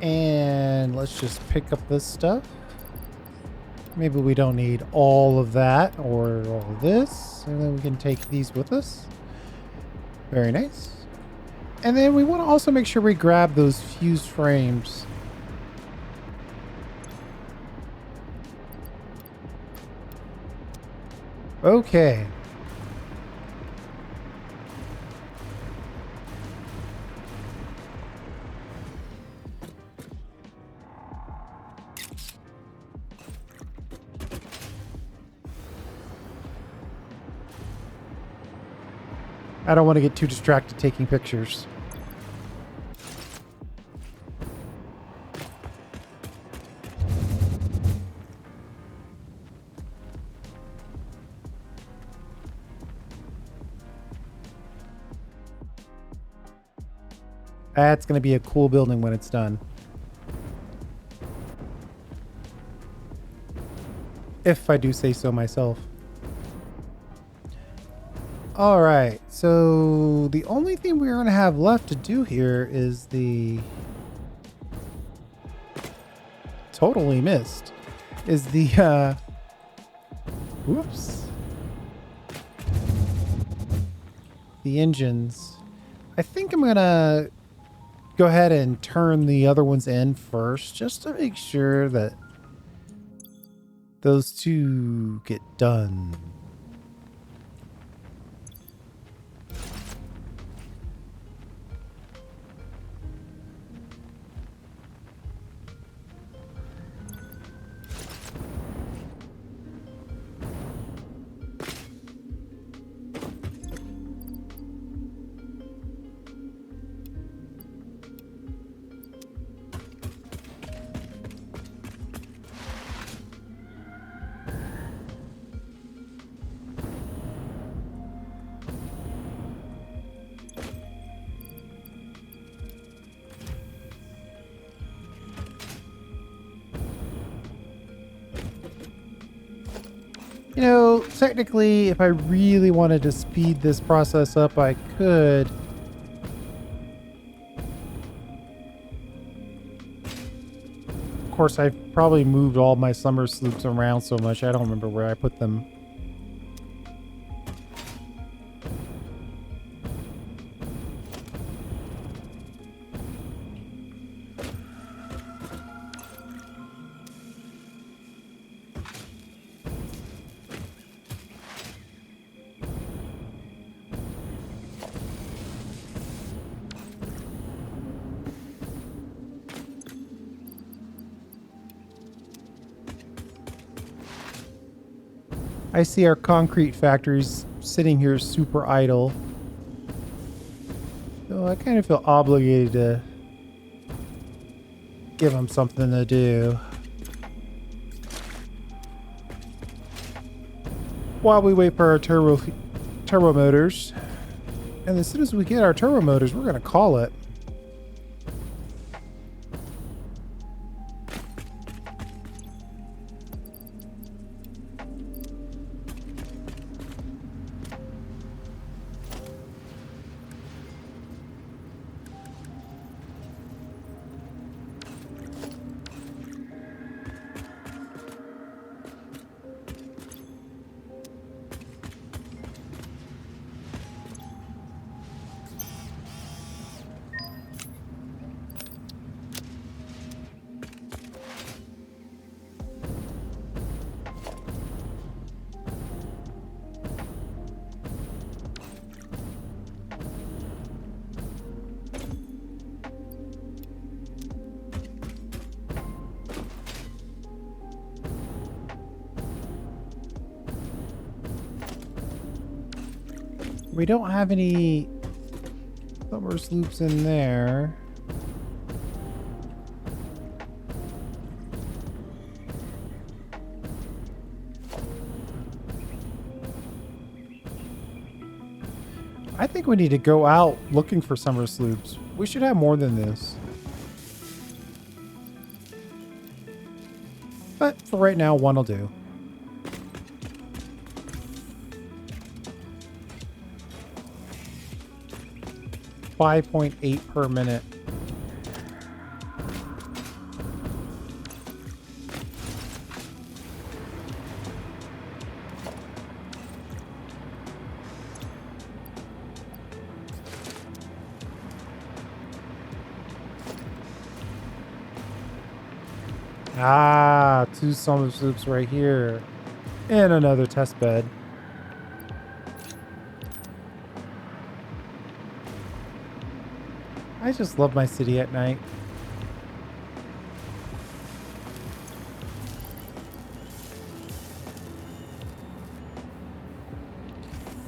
And let's just pick up this stuff. Maybe we don't need all of that or all of this. And then we can take these with us. Very nice. And then we want to also make sure we grab those fused frames. Okay. I don't want to get too distracted taking pictures. That's going to be a cool building when it's done. If I do say so myself. All right, so the only thing we're going to have left to do here is the... Totally missed. Is the, whoops. The engines. I think I'm going to go ahead and turn the other ones in first, just to make sure that those two get done. You know, technically, if I really wanted to speed this process up, I could. Of course, I've probably moved all my summer sloops around so much, I don't remember where I put them. I see our concrete factories sitting here super idle. So I kind of feel obligated to give them something to do. While we wait for our turbo motors. And as soon as we get our turbo motors, we're going to call it. We don't have any submerged loops in there. I think we need to go out looking for summer sloops. We should have more than this. But for right now, one will do. $5.8 per minute. Ah, 2 summer sloops right here. And another test bed. I just love my city at night.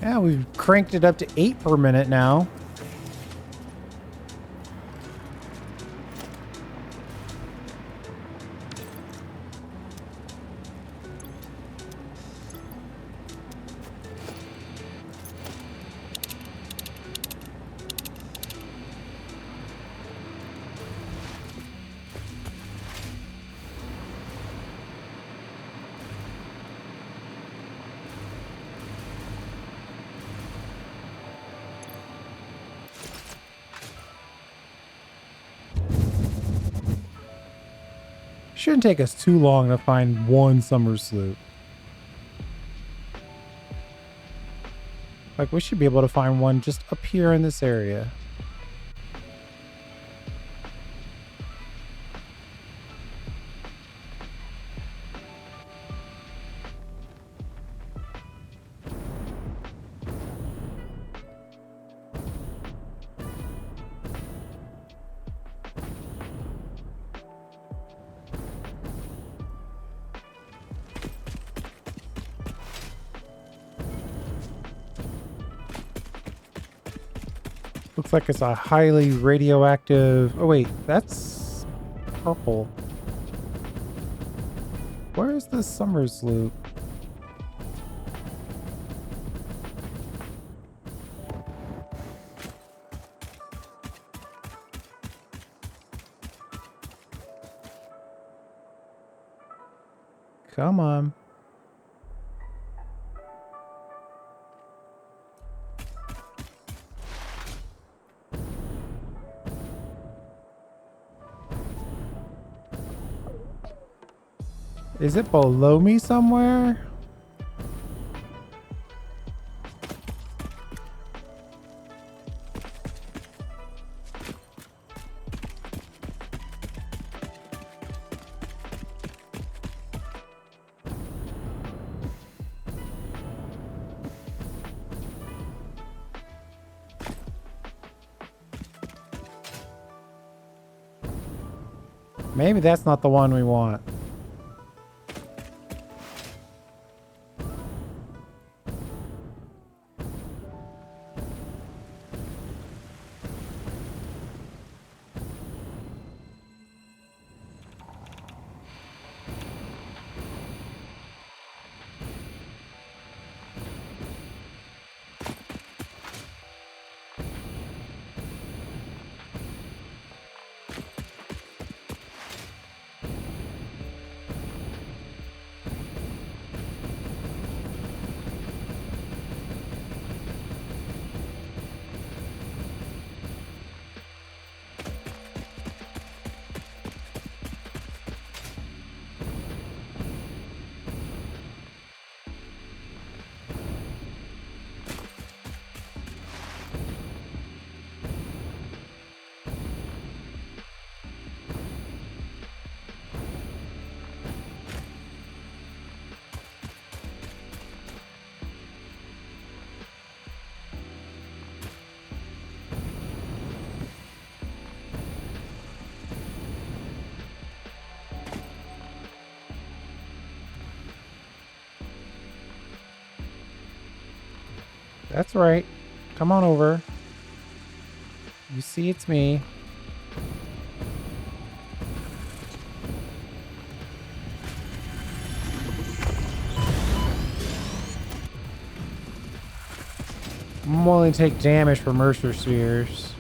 Yeah, we've cranked it up to 8 per minute now. Shouldn't take us too long to find one summer sloop. Like, we should be able to find one just up here in this area. Looks like it's a highly radioactive... Oh, wait. That's purple. Where is the summer sloop? Come on. Is it below me somewhere? Maybe that's not the one we want. That's right. Come on over. You see it's me. I'm willing to take damage for Mercer Spheres.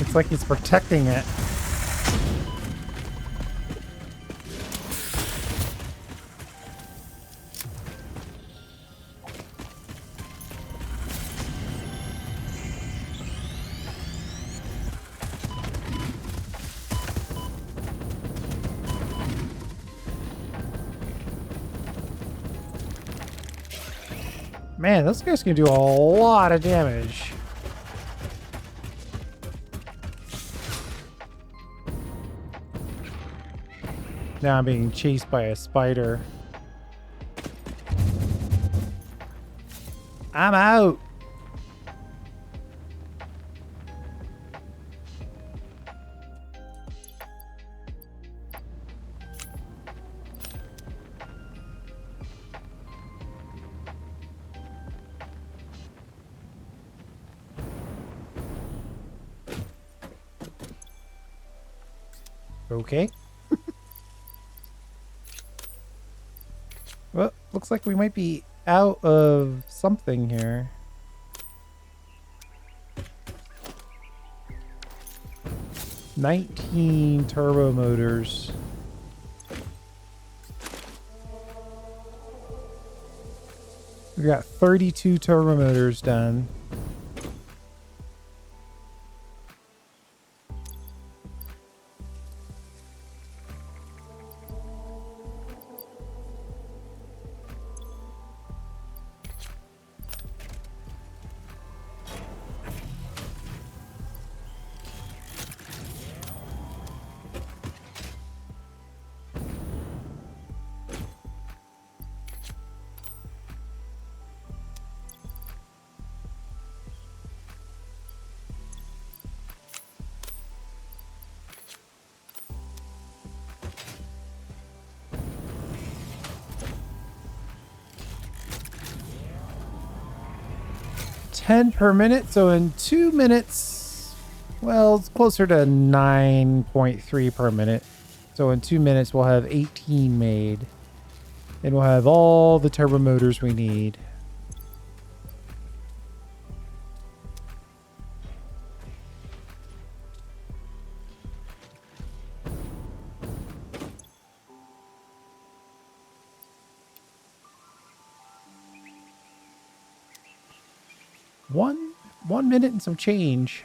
It's like he's protecting it. Man, those guys can do a lot of damage. Now I'm being chased by a spider. I'm out. Okay. Well, looks like we might be out of something here. "19 turbo motors. We got 32 turbo motors done. "10 per minute," so in 2 minutes, well, it's closer to 9.3 per minute. So in 2 minutes, we'll have 18 made. And we'll have all the turbo motors we need. One minute and some change.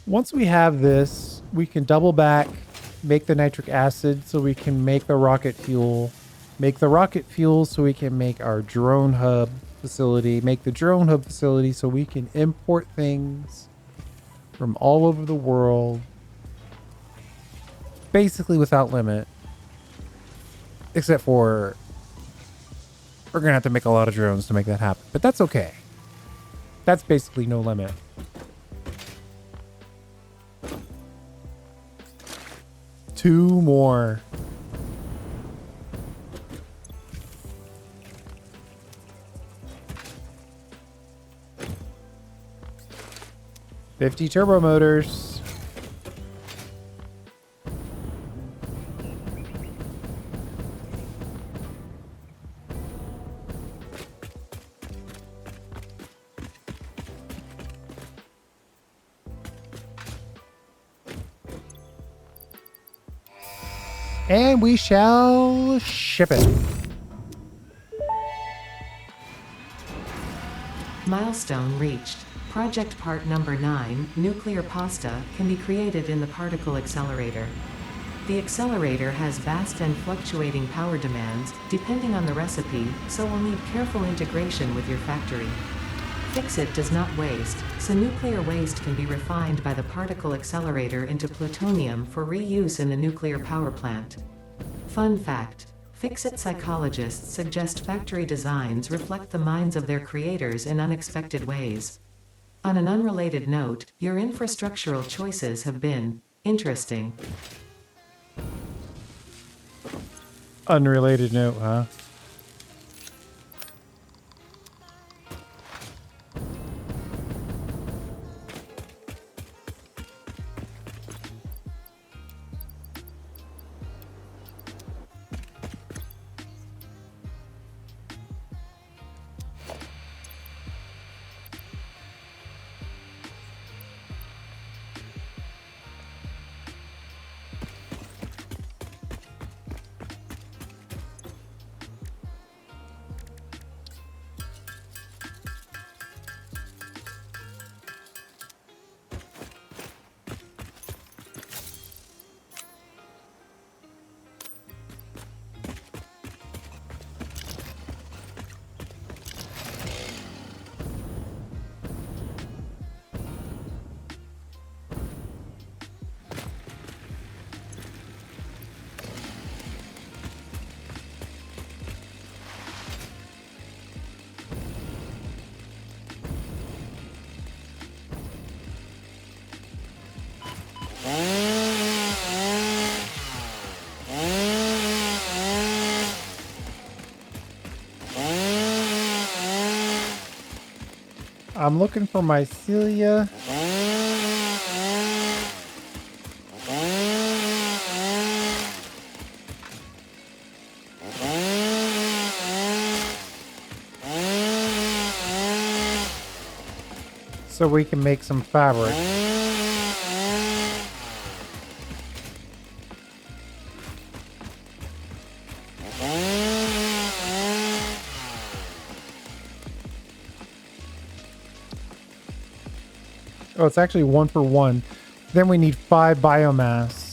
Once we have this, we can double back, make the nitric acid so we can make the rocket fuel, make the rocket fuel so we can make our drone hub, facility, make the drone hub facility so we can import things from all over the world, basically without limit, except for we're going to have to make a lot of drones to make that happen, but that's okay. That's basically no limit. Two more. $50 turbo motors. And we shall ship it. Milestone reached. Project part number 9, nuclear pasta, can be created in the particle accelerator. The accelerator has vast and fluctuating power demands, depending on the recipe, so will need careful integration with your factory. Fix-It does not waste, so nuclear waste can be refined by the particle accelerator into plutonium for reuse in the nuclear power plant. Fun fact: Fix-It psychologists suggest factory designs reflect the minds of their creators in unexpected ways. On an unrelated note, your infrastructural choices have been interesting. Unrelated note, huh? I'm looking for mycelia. So we can make some fabric. Oh, it's actually 1 for 1. Then we need 5 biomass.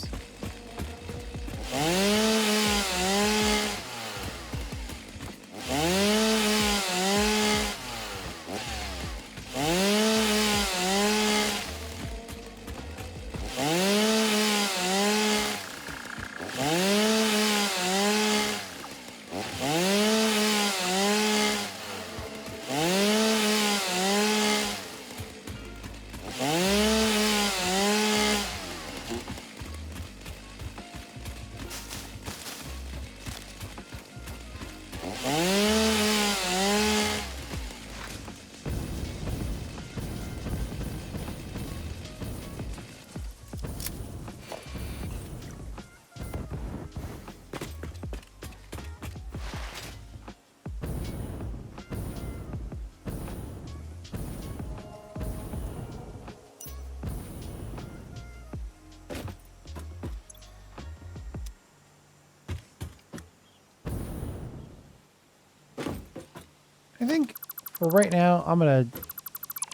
I think for right now, I'm going to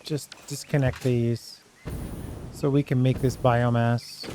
just disconnect these so we can make this biomass.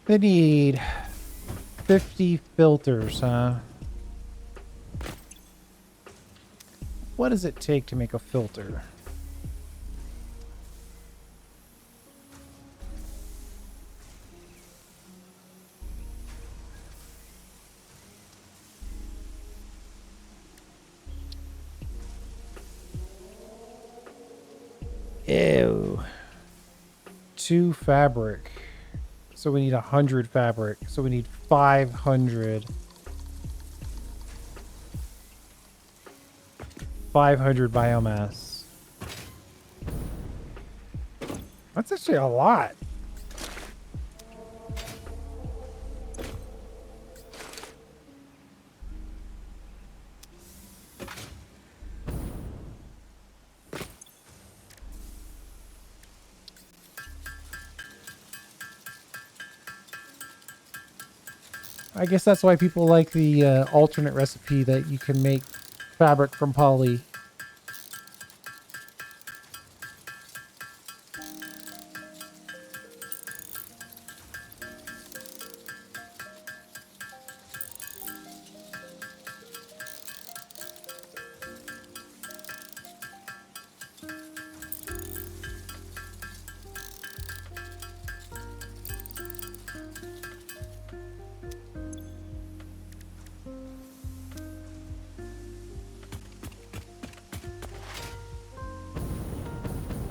They need 50 filters, huh? What does it take to make a filter? Ew. 2 fabric. So we need 100 fabric. So we need 500. 500 biomass. That's actually a lot. I guess that's why people like the alternate recipe that you can make fabric from poly.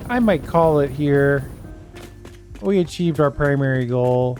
I might call it here. We achieved our primary goal.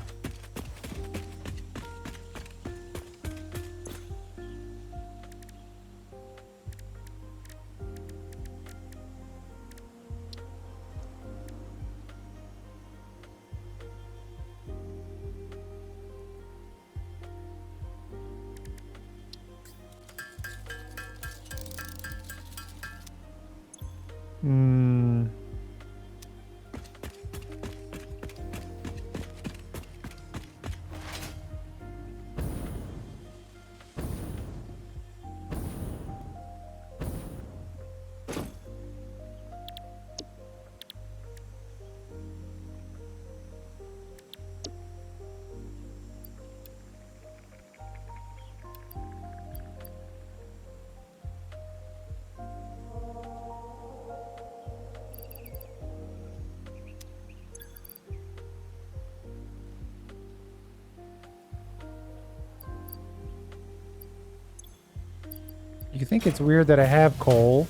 You think it's weird that I have coal,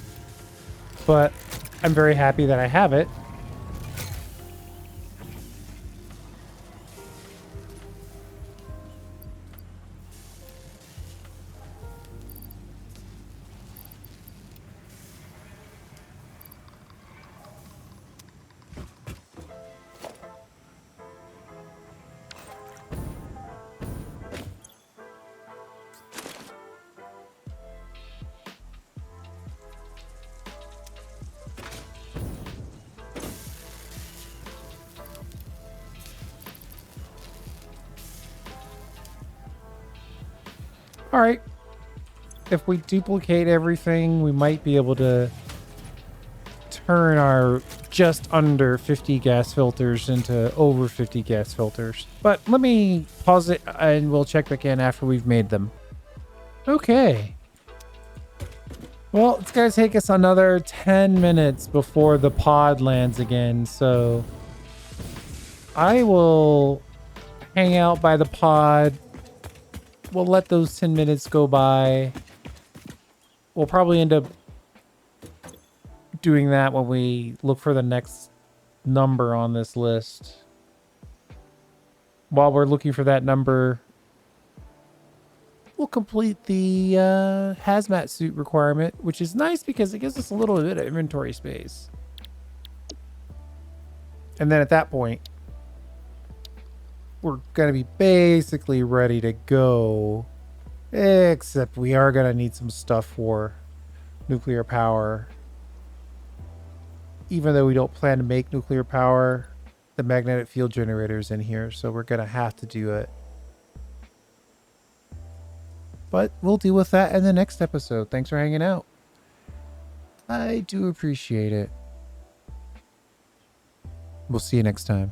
but I'm very happy that I have it. All right. If we duplicate everything, we might be able to turn our just under 50 gas filters into over 50 gas filters. But let me pause it and we'll check back in after we've made them. Okay. Well, it's going to take us another 10 minutes before the pod lands again. So I will hang out by the pod. We'll let those 10 minutes go by. We'll probably end up doing that when we look for the next number on this list. While we're looking for that number, we'll complete the hazmat suit requirement, which is nice because it gives us a little bit of inventory space. And then at that point, we're going to be basically ready to go. Except we are going to need some stuff for nuclear power. Even though we don't plan to make nuclear power, the magnetic field generator's in here, so we're going to have to do it. But we'll deal with that in the next episode. Thanks for hanging out. I do appreciate it. We'll see you next time.